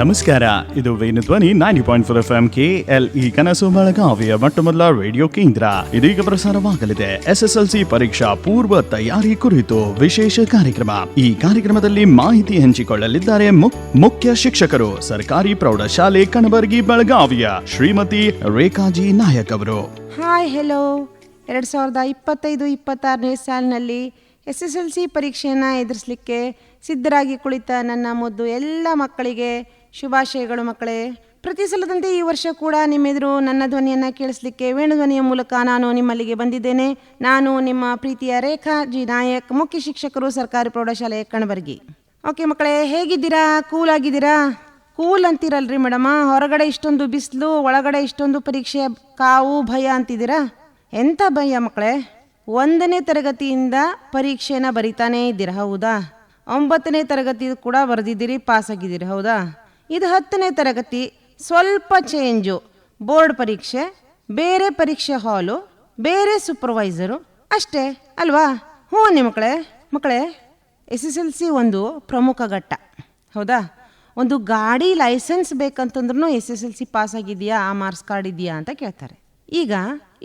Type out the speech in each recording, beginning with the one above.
ನಮಸ್ಕಾರ, ಇದು Venudhwani 90.4 FM KLE ಕನಸು ಬೆಳಗಾವಿಯ ಮೊಟ್ಟಮೊದಲ ರೇಡಿಯೋ ಕೇಂದ್ರ. ಇದೀಗ ಪ್ರಸಾರವಾಗಲಿದೆ SSLC ಪರೀಕ್ಷಾ ಪೂರ್ವ ತಯಾರಿ ಕುರಿತು ವಿಶೇಷ ಕಾರ್ಯಕ್ರಮ. ಈ ಕಾರ್ಯಕ್ರಮದಲ್ಲಿ ಮಾಹಿತಿ ಹಂಚಿಕೊಳ್ಳಲಿದ್ದಾರೆ ಮುಖ್ಯ ಶಿಕ್ಷಕರು, ಸರ್ಕಾರಿ ಪ್ರೌಢಶಾಲೆ ಕಣಬರ್ಗಿ ಬೆಳಗಾವಿಯ ಶ್ರೀಮತಿ ರೇಖಾಜಿ ನಾಯಕ್ ಅವರು. Hi, hello. 2025-26ನೇ ಸಾಲಿನಲ್ಲಿ SSLC ಪರೀಕ್ಷೆಯನ್ನು ಎದುರಿಸಲಿಕ್ಕೆ ಸಿದ್ಧರಾಗಿ ಕುಳಿತ ನನ್ನ ಮುದ್ದು ಎಲ್ಲ ಮಕ್ಕಳಿಗೆ ಶುಭಾಶಯಗಳು. ಮಕ್ಕಳೇ, ಪ್ರತಿ ಸಲದಂತೆ ಈ ವರ್ಷ ಕೂಡ ನಿಮ್ಮೆದುರು ನನ್ನ ಧ್ವನಿಯನ್ನು ಕೇಳಿಸ್ಲಿಕ್ಕೆ ವೇಣುಧ್ವನಿಯ ಮೂಲಕ ನಾನು ನಿಮ್ಮಲ್ಲಿಗೆ ಬಂದಿದ್ದೇನೆ. ನಾನು ನಿಮ್ಮ ಪ್ರೀತಿಯ ರೇಖಾ ಜಿ ನಾಯಕ್, ಮುಖ್ಯ ಶಿಕ್ಷಕರು, ಸರ್ಕಾರಿ ಪ್ರೌಢಶಾಲೆ ಕಣಬರ್ಗಿ. ಓಕೆ ಮಕ್ಕಳೇ, ಹೇಗಿದ್ದೀರಾ? ಕೂಲ್ ಆಗಿದ್ದೀರಾ? ಕೂಲ್ ಅಂತೀರಲ್ರಿ ಮೇಡಮ, ಹೊರಗಡೆ ಇಷ್ಟೊಂದು ಬಿಸಿಲು, ಒಳಗಡೆ ಇಷ್ಟೊಂದು ಪರೀಕ್ಷೆ ಕಾವು ಭಯ ಅಂತಿದ್ದೀರಾ. ಎಂಥ ಭಯ ಮಕ್ಕಳೇ? 1ನೇ ತರಗತಿಯಿಂದ ಪರೀಕ್ಷೆನ ಬರಿತಾನೇ ಇದ್ದೀರಾ, ಹೌದಾ? 9ನೇ ತರಗತಿ ಕೂಡ ಬರೆದಿದ್ದೀರಿ, ಪಾಸ್ ಆಗಿದ್ದೀರಿ, ಹೌದಾ? ಇದು 10ನೇ ತರಗತಿ, ಸ್ವಲ್ಪ ಚೇಂಜು. ಬೋರ್ಡ್ ಪರೀಕ್ಷೆ, ಬೇರೆ ಪರೀಕ್ಷೆ ಹಾಲು, ಬೇರೆ ಸೂಪರ್ವೈಸರು, ಅಷ್ಟೇ ಅಲ್ವಾ? ಹ್ಞೂ ಮಕ್ಕಳೇ, SSLC ಒಂದು ಪ್ರಮುಖ ಘಟ್ಟ, ಹೌದಾ? ಒಂದು ಗಾಡಿ ಲೈಸೆನ್ಸ್ ಬೇಕಂತಂದ್ರೂ SSLC ಪಾಸ್ ಆಗಿದೆಯಾ, ಆ ಮಾರ್ಕ್ಸ್ ಕಾರ್ಡ್ ಇದೆಯಾ ಅಂತ ಕೇಳ್ತಾರೆ. ಈಗ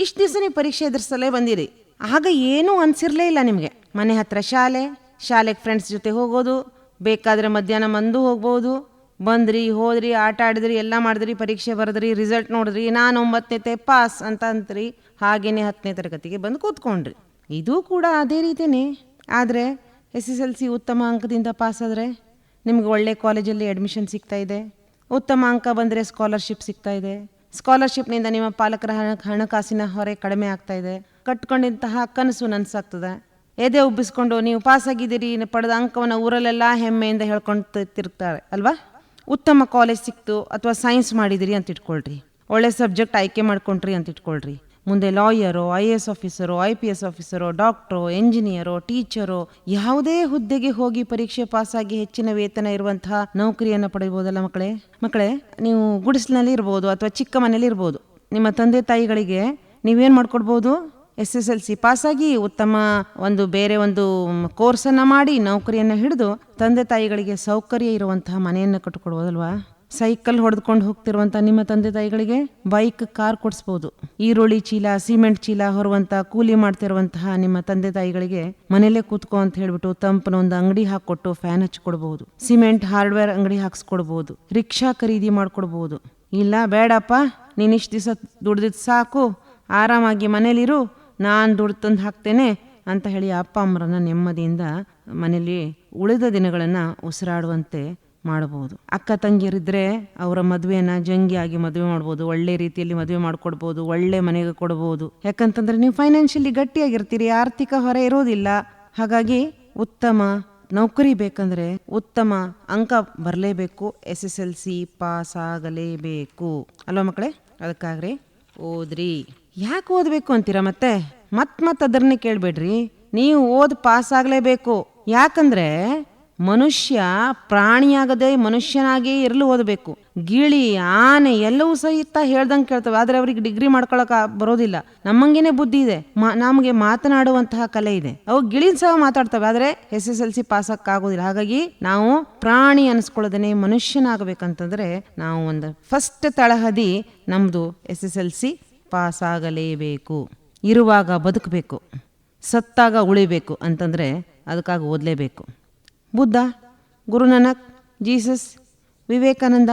ಇಷ್ಟು ದಿವಸ ನೀವು ಪರೀಕ್ಷೆ ಎದುರಿಸಲೇ ಬಂದಿರಿ, ಆಗ ಏನೂ ಅನಿಸಿರಲೇ ಇಲ್ಲ ನಿಮಗೆ. ಮನೆ ಹತ್ರ ಶಾಲೆಗೆ ಫ್ರೆಂಡ್ಸ್ ಜೊತೆ ಹೋಗೋದು, ಬೇಕಾದರೆ ಮಧ್ಯಾಹ್ನ ಬಂದು ಹೋಗ್ಬೋದು, ಬಂದ್ರಿ ಹೋದ್ರಿ, ಆಟ ಆಡಿದ್ರಿ, ಎಲ್ಲ ಮಾಡಿದ್ರಿ, ಪರೀಕ್ಷೆ ಬರೆದ್ರಿ, ರಿಸಲ್ಟ್ ನೋಡಿದ್ರಿ, ನಾನು 9ನೇ ಪಾಸ್ ಅಂತ ಅಂತ್ರಿ. ಹಾಗೇನೆ 10ನೇ ತರಗತಿಗೆ ಬಂದು ಕೂತ್ಕೊಂಡ್ರಿ. ಇದು ಕೂಡ ಅದೇ ರೀತಿಯೇ. ಆದರೆ SSLC ಉತ್ತಮ ಅಂಕದಿಂದ ಪಾಸ್ ಆದರೆ ನಿಮ್ಗೆ ಒಳ್ಳೆ ಕಾಲೇಜಲ್ಲಿ ಅಡ್ಮಿಷನ್ ಸಿಗ್ತಾ ಇದೆ, ಉತ್ತಮ ಅಂಕ ಬಂದರೆ ಸ್ಕಾಲರ್ಶಿಪ್ ಸಿಗ್ತಾ ಇದೆ, ಸ್ಕಾಲರ್ಶಿಪ್ನಿಂದ ನಿಮ್ಮ ಪಾಲಕರ ಹಣಕಾಸಿನ ಹೊರೆ ಕಡಿಮೆ ಆಗ್ತಾ ಇದೆ, ಕಟ್ಕೊಂಡಿದ್ದಂತಹ ಕನಸು ನನಸಾಗ್ತದೆ. ಎದೆ ಉಬ್ಬಿಸ್ಕೊಂಡು ನೀವು ಪಾಸಾಗಿದ್ದೀರಿ, ಪಡೆದ ಅಂಕವನ್ನು ಊರಲ್ಲೆಲ್ಲ ಹೆಮ್ಮೆಯಿಂದ ಹೇಳ್ಕೊಂಡು ತಿರುಗ್ತಾರೆ ಅಲ್ವಾ? ಉತ್ತಮ ಕಾಲೇಜ್ ಸಿಕ್ತು, ಅಥವಾ ಸೈನ್ಸ್ ಮಾಡಿದಿರಿ ಅಂತ ಇಟ್ಕೊಳ್ರಿ, ಒಳ್ಳೆ ಸಬ್ಜೆಕ್ಟ್ ಆಯ್ಕೆ ಮಾಡ್ಕೊಂಡ್ರಿ ಅಂತ ಇಟ್ಕೊಳ್ರಿ. ಮುಂದೆ ಲಾಯರೋ, IAS ಆಫೀಸರೋ, IPS ಆಫೀಸರೋ, ಡಾಕ್ಟ್ರೋ, ಎಂಜಿನಿಯರೋ, ಟೀಚರೋ, ಯಾವುದೇ ಹುದ್ದೆಗೆ ಹೋಗಿ ಪರೀಕ್ಷೆ ಪಾಸಾಗಿ ಹೆಚ್ಚಿನ ವೇತನ ಇರುವಂತಹ ನೌಕರಿಯನ್ನು ಪಡೆಯಬಹುದಲ್ಲ ಮಕ್ಕಳೇ, ನೀವು ಗುಡಿಸಲಿನಲ್ಲಿ ಇರ್ಬೋದು ಅಥವಾ ಚಿಕ್ಕ ಮನೇಲಿ ಇರ್ಬೋದು. ನಿಮ್ಮ ತಂದೆ ತಾಯಿಗಳಿಗೆ ನೀವೇನು ಮಾಡ್ಕೊಡ್ಬೋದು? SSLC ಪಾಸಾಗಿ ಉತ್ತಮ ಬೇರೆ ಒಂದು ಕೋರ್ಸನ್ನು ಮಾಡಿ ನೌಕರಿಯನ್ನು ಹಿಡಿದು ತಂದೆ ತಾಯಿಗಳಿಗೆ ಸೌಕರ್ಯ ಇರುವಂತಹ ಮನೆಯನ್ನು ಕಟ್ಟಿಕೊಡ್ಬೋದಲ್ವಾ? ಸೈಕಲ್ ಹೊಡೆದುಕೊಂಡು ಹೋಗ್ತಿರುವಂಥ ನಿಮ್ಮ ತಂದೆ ತಾಯಿಗಳಿಗೆ ಬೈಕ್, ಕಾರ್ ಕೊಡಿಸ್ಬೋದು. ಈರುಳ್ಳಿ ಚೀಲ, ಸಿಮೆಂಟ್ ಚೀಲ ಹೊರುವಂಥ ಕೂಲಿ ಮಾಡ್ತಿರುವಂತಹ ನಿಮ್ಮ ತಂದೆ ತಾಯಿಗಳಿಗೆ ಮನೇಲೆ ಕೂತ್ಕೊ ಅಂತ ಹೇಳ್ಬಿಟ್ಟು ತಂಪನ ಒಂದು ಅಂಗಡಿ ಹಾಕೊಟ್ಟು ಫ್ಯಾನ್ ಹಚ್ಕೊಡ್ಬೋದು, ಸಿಮೆಂಟ್ ಹಾರ್ಡ್ವೇರ್ ಅಂಗಡಿ ಹಾಕ್ಸ್ಕೊಡ್ಬೋದು, ರಿಕ್ಷಾ ಖರೀದಿ ಮಾಡ್ಕೊಡ್ಬೋದು. ಇಲ್ಲ ಬೇಡಪ್ಪ, ನೀನು ಇಷ್ಟು ದಿವಸ ದುಡ್ದಿದ್ದು ಸಾಕು, ಆರಾಮಾಗಿ ಮನೇಲಿರು, ನಾನು ದುಡ್ಡು ತಂದು ಹಾಕ್ತೇನೆ ಅಂತ ಹೇಳಿ ಅಪ್ಪ ಅಮ್ಮರನ್ನ ನೆಮ್ಮದಿಯಿಂದ ಮನೇಲಿ ಉಳಿದ ದಿನಗಳನ್ನು ಉಸಿರಾಡುವಂತೆ ಮಾಡಬಹುದು. ಅಕ್ಕ ತಂಗಿಯರಿದ್ದರೆ ಅವರ ಮದುವೆನ ಜಂಗಿಯಾಗಿ ಮದುವೆ ಮಾಡ್ಬೋದು, ಒಳ್ಳೆ ರೀತಿಯಲ್ಲಿ ಮದುವೆ ಮಾಡಿಕೊಡ್ಬೋದು, ಒಳ್ಳೆ ಮನೆಗೆ ಕೊಡ್ಬೋದು. ಯಾಕಂತಂದರೆ ನೀವು ಫೈನಾನ್ಷಿಯಲಿ ಗಟ್ಟಿಯಾಗಿರ್ತೀರಿ, ಆರ್ಥಿಕ ಹೊರೆ ಇರೋದಿಲ್ಲ. ಹಾಗಾಗಿ ಉತ್ತಮ ನೌಕರಿ ಬೇಕಂದ್ರೆ ಉತ್ತಮ ಅಂಕ ಬರಲೇಬೇಕು, SSLC ಪಾಸ್ ಆಗಲೇಬೇಕು ಅಲ್ವಾ ಮಕ್ಕಳೇ? ಅದಕ್ಕಾಗ್ರಿ ಓದ್ರಿ. ಯಾಕೆ ಓದಬೇಕು ಅಂತೀರಾ? ಮತ್ತೆ ಅದನ್ನೇ ಕೇಳಬೇಡ್ರಿ, ನೀವು ಪಾಸ್ ಆಗಲೇಬೇಕು. ಯಾಕಂದ್ರೆ ಮನುಷ್ಯ ಪ್ರಾಣಿಯಾಗದೆ ಮನುಷ್ಯನಾಗೇ ಇರಲು ಓದಬೇಕು. ಗಿಳಿ, ಆನೆ ಎಲ್ಲವೂ ಸಹಿತ ಹೇಳ್ದಂಗೆ ಕೇಳ್ತವೆ, ಆದರೆ ಅವ್ರಿಗೆ ಡಿಗ್ರಿ ಮಾಡ್ಕೊಳಕ ಬರೋದಿಲ್ಲ. ನಮ್ಮಂಗೇನೆ ಬುದ್ಧಿ ಇದೆ, ನಮಗೆ ಮಾತನಾಡುವಂತಹ ಕಲೆ ಇದೆ. ಅವು ಗಿಳಿನ ಸಹ ಮಾತಾಡ್ತವೆ, ಆದರೆ SSLC ಪಾಸಕ್ಕಾಗೋದಿಲ್ಲ. ಹಾಗಾಗಿ ನಾವು ಪ್ರಾಣಿ ಅನಿಸ್ಕೊಳ್ಳೋದನ್ನೇ ಮನುಷ್ಯನಾಗಬೇಕಂತಂದ್ರೆ ನಾವು ಒಂದು ಫಸ್ಟ್ ತಳಹದಿ ನಮ್ದು SSLC ಪಾಸ್ ಆಗಲೇಬೇಕು. ಇರುವಾಗ ಬದುಕಬೇಕು, ಸತ್ತಾಗ ಉಳಿಬೇಕು ಅಂತಂದರೆ ಅದಕ್ಕಾಗಿ ಓದಲೇಬೇಕು. ಬುದ್ಧ, ಗುರುನಾನಕ್, ಜೀಸಸ್, ವಿವೇಕಾನಂದ,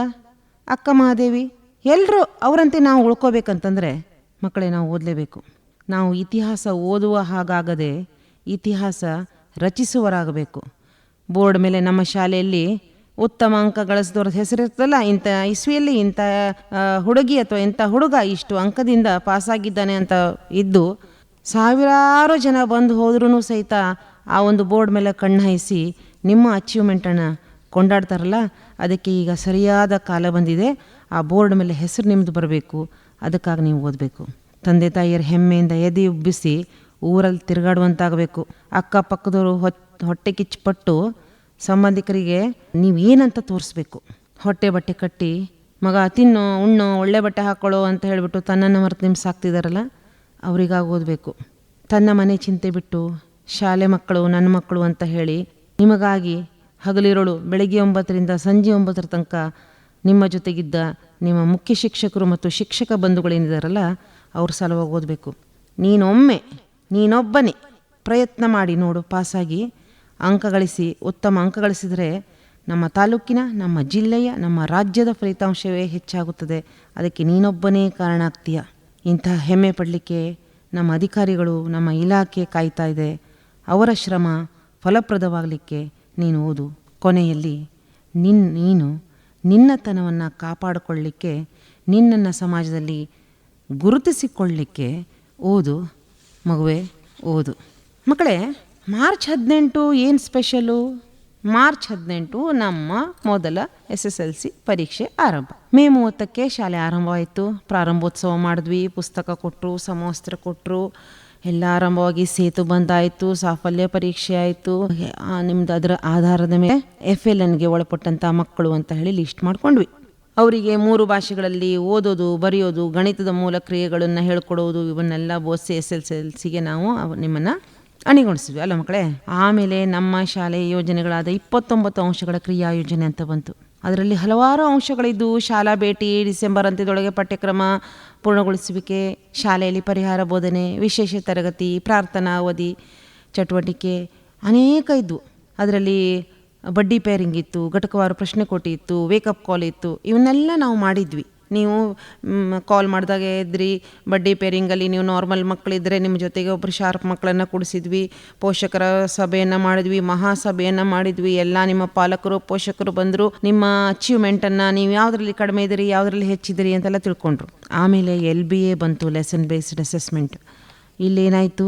ಅಕ್ಕ ಮಹಾದೇವಿ ಎಲ್ಲರೂ ಅವರಂತೆ ನಾವು ಉಳ್ಕೋಬೇಕಂತಂದರೆ ಮಕ್ಕಳೇ ನಾವು ಓದಲೇಬೇಕು. ನಾವು ಇತಿಹಾಸ ಓದುವ ಹಾಗಾಗದೆ ಇತಿಹಾಸ ರಚಿಸುವರಾಗಬೇಕು. ಬೋರ್ಡ್ ಮೇಲೆ ನಮ್ಮ ಶಾಲೆಯಲ್ಲಿ ಉತ್ತಮ ಅಂಕ ಗಳಿಸಿದವ್ರ ಹೆಸರಿರ್ತಲ್ಲ, ಇಂಥ ಇಸ್ವಿಯಲ್ಲಿ ಇಂಥ ಹುಡುಗಿ ಅಥವಾ ಇಂಥ ಹುಡುಗ ಇಷ್ಟು ಅಂಕದಿಂದ ಪಾಸಾಗಿದ್ದಾನೆ ಅಂತ ಇದ್ದು ಸಾವಿರಾರು ಜನ ಬಂದು ಹೋದ್ರೂ ಸಹಿತ ಆ ಒಂದು ಬೋರ್ಡ್ ಮೇಲೆ ಕಣ್ಣು ಹಾಯಿಸಿ ನಿಮ್ಮ ಅಚೀವ್ಮೆಂಟನ್ನು ಕೊಂಡಾಡ್ತಾರಲ್ಲ, ಅದಕ್ಕೆ ಈಗ ಸರಿಯಾದ ಕಾಲ ಬಂದಿದೆ. ಆ ಬೋರ್ಡ್ ಮೇಲೆ ಹೆಸರು ನಿಮ್ಮದು ಬರಬೇಕು. ಅದಕ್ಕಾಗಿ ನೀವು ಓದಬೇಕು. ತಂದೆ ತಾಯಿಯರ ಹೆಮ್ಮೆಯಿಂದ ಎದೆ ಉಬ್ಬಿಸಿ ಊರಲ್ಲಿ ತಿರುಗಾಡುವಂತಾಗಬೇಕು. ಅಕ್ಕಪಕ್ಕದವರು ಹೊಟ್ಟೆ ಕಿಚ್ಚುಪಟ್ಟು ಸಂಬಂಧಿಕರಿಗೆ ನೀವೇನಂತ ತೋರಿಸ್ಬೇಕು. ಹೊಟ್ಟೆ ಬಟ್ಟೆ ಕಟ್ಟಿ ಮಗ ತಿನ್ನೋ ಉಣ್ಣೋ ಒಳ್ಳೆ ಬಟ್ಟೆ ಹಾಕ್ಕೊಳ್ಳೋ ಅಂತ ಹೇಳಿಬಿಟ್ಟು ತನ್ನನ್ನು ಮರೆತು ನಿಮ್ಗೆ ಸಾಕ್ತಿದ್ದಾರಲ್ಲ, ಅವರಿಗಾಗಿ ಓದಬೇಕು. ತನ್ನ ಮನೆ ಚಿಂತೆ ಬಿಟ್ಟು ಶಾಲೆ ಮಕ್ಕಳು ನನ್ನ ಮಕ್ಕಳು ಅಂತ ಹೇಳಿ ನಿಮಗಾಗಿ ಹಗಲಿರೋಳು ಬೆಳಗ್ಗೆ 9ರಿಂದ ಸಂಜೆ 9 ತನಕ ನಿಮ್ಮ ಜೊತೆಗಿದ್ದ ನಿಮ್ಮ ಮುಖ್ಯ ಶಿಕ್ಷಕರು ಮತ್ತು ಶಿಕ್ಷಕ ಬಂಧುಗಳೇನಿದ್ದಾರಲ್ಲ ಅವ್ರ ಸಲುವಾಗಿ ಓದಬೇಕು. ನೀನೊಬ್ಬನೇ ಪ್ರಯತ್ನ ಮಾಡಿ ನೋಡು, ಪಾಸಾಗಿ ಅಂಕ ಗಳಿಸಿ, ಉತ್ತಮ ಅಂಕ ಗಳಿಸಿದರೆ ನಮ್ಮ ತಾಲೂಕಿನ, ನಮ್ಮ ಜಿಲ್ಲೆಯ, ನಮ್ಮ ರಾಜ್ಯದ ಫಲಿತಾಂಶವೇ ಹೆಚ್ಚಾಗುತ್ತದೆ. ಅದಕ್ಕೆ ನೀನೊಬ್ಬನೇ ಕಾರಣ ಆಗ್ತೀಯ. ಇಂತಹ ಹೆಮ್ಮೆ ಪಡಲಿಕ್ಕೆ ನಮ್ಮ ಅಧಿಕಾರಿಗಳು, ನಮ್ಮ ಇಲಾಖೆ ಕಾಯ್ತಾ ಇದೆ. ಅವರ ಶ್ರಮ ಫಲಪ್ರದವಾಗಲಿಕ್ಕೆ ನೀನು ಓದು. ಕೊನೆಯಲ್ಲಿ ನೀನು ನಿನ್ನತನವನ್ನು ಕಾಪಾಡಿಕೊಳ್ಳಲಿಕ್ಕೆ, ನಿನ್ನನ್ನು ಸಮಾಜದಲ್ಲಿ ಗುರುತಿಸಿಕೊಳ್ಳಲಿಕ್ಕೆ ಓದು ಮಗುವೆ, ಓದು. ಮಕ್ಕಳೇ, ಮಾರ್ಚ್ 18 ಏನು ಸ್ಪೆಷಲು? ಮಾರ್ಚ್ 18 ನಮ್ಮ ಮೊದಲ SSLC ಪರೀಕ್ಷೆ ಆರಂಭ. ಮೇ 30ಕ್ಕೆ ಶಾಲೆ ಆರಂಭವಾಯಿತು. ಪ್ರಾರಂಭೋತ್ಸವ ಮಾಡಿದ್ವಿ, ಪುಸ್ತಕ ಕೊಟ್ಟರು, ಸಮವಸ್ತ್ರ ಕೊಟ್ಟರು, ಎಲ್ಲ ಆರಂಭವಾಗಿ ಸೇತು ಬಂದಾಯಿತು, ಸಾಫಲ್ಯ ಪರೀಕ್ಷೆ ಆಯಿತು. ನಿಮ್ದು ಅದರ ಆಧಾರದ ಮೇಲೆ FLNಗೆ ಒಳಪಟ್ಟಂಥ ಮಕ್ಕಳು ಅಂತ ಹೇಳಿ ಲಿಸ್ಟ್ ಮಾಡ್ಕೊಂಡ್ವಿ. ಅವರಿಗೆ 3 ಭಾಷೆಗಳಲ್ಲಿ ಓದೋದು, ಬರೆಯೋದು, ಗಣಿತದ ಮೂಲ ಕ್ರಿಯೆಗಳನ್ನು ಹೇಳ್ಕೊಡೋದು, ಇವನ್ನೆಲ್ಲ ಬೋಧಿಸಿ SSLCಗೆ ನಾವು ನಿಮ್ಮನ್ನು ಅಣಿಗೊಳಿಸಿದ್ವಿ ಅಲ್ಲ ಮಕ್ಕಳೇ. ಆಮೇಲೆ ನಮ್ಮ ಶಾಲೆ ಯೋಜನೆಗಳಾದ 29 ಅಂಶಗಳ ಕ್ರಿಯಾ ಯೋಜನೆ ಅಂತ ಬಂತು. ಅದರಲ್ಲಿ ಹಲವಾರು ಅಂಶಗಳಿದ್ದು, ಶಾಲಾ ಭೇಟಿ, ಡಿಸೆಂಬರ್ ಅಂತ್ಯದೊಳಗೆ ಪಠ್ಯಕ್ರಮ ಪೂರ್ಣಗೊಳಿಸುವಿಕೆ, ಶಾಲೆಯಲ್ಲಿ ಪರಿಹಾರ ಬೋಧನೆ, ವಿಶೇಷ ತರಗತಿ, ಪ್ರಾರ್ಥನಾ ಅವಧಿ ಚಟುವಟಿಕೆ ಅನೇಕ ಇದ್ದವು. ಅದರಲ್ಲಿ ಬಡ್ಡಿ ಪೇರಿಂಗ್ ಇತ್ತು, ಘಟಕವಾರು ಪ್ರಶ್ನೆ ಕೋಟಿ ಇತ್ತು, ವೇಕಪ್ ಕಾಲ್ ಇತ್ತು. ಇವನ್ನೆಲ್ಲ ನಾವು ಮಾಡಿದ್ವಿ. ನೀವು ಕಾಲ್ ಮಾಡಿದಾಗ ಇದ್ರಿ, ಬಡ್ಡಿ ಪೇರಿಂಗಲ್ಲಿ ನೀವು ನಾರ್ಮಲ್ ಮಕ್ಕಳಿದ್ದರೆ ನಿಮ್ಮ ಜೊತೆಗೆ ಒಬ್ಬರು ಶಾರ್ಪ್ ಮಕ್ಕಳನ್ನು ಕೂಡಿಸಿದ್ವಿ, ಪೋಷಕರ ಸಭೆಯನ್ನು ಮಾಡಿದ್ವಿ, ಮಹಾಸಭೆಯನ್ನು ಮಾಡಿದ್ವಿ. ಎಲ್ಲ ನಿಮ್ಮ ಪಾಲಕರು, ಪೋಷಕರು ಬಂದರು, ನಿಮ್ಮ ಅಚೀವ್ಮೆಂಟನ್ನು, ನೀವು ಯಾವುದರಲ್ಲಿ ಕಡಿಮೆ ಇದ್ದೀರಿ, ಯಾವುದರಲ್ಲಿ ಹೆಚ್ಚಿದ್ದೀರಿ ಅಂತೆಲ್ಲ ತಿಳ್ಕೊಂಡ್ರು. ಆಮೇಲೆ LBA ಬಂತು, ಲೆಸನ್ ಬೇಸ್ಡ್ ಅಸೆಸ್ಮೆಂಟ್. ಇಲ್ಲೇನಾಯಿತು,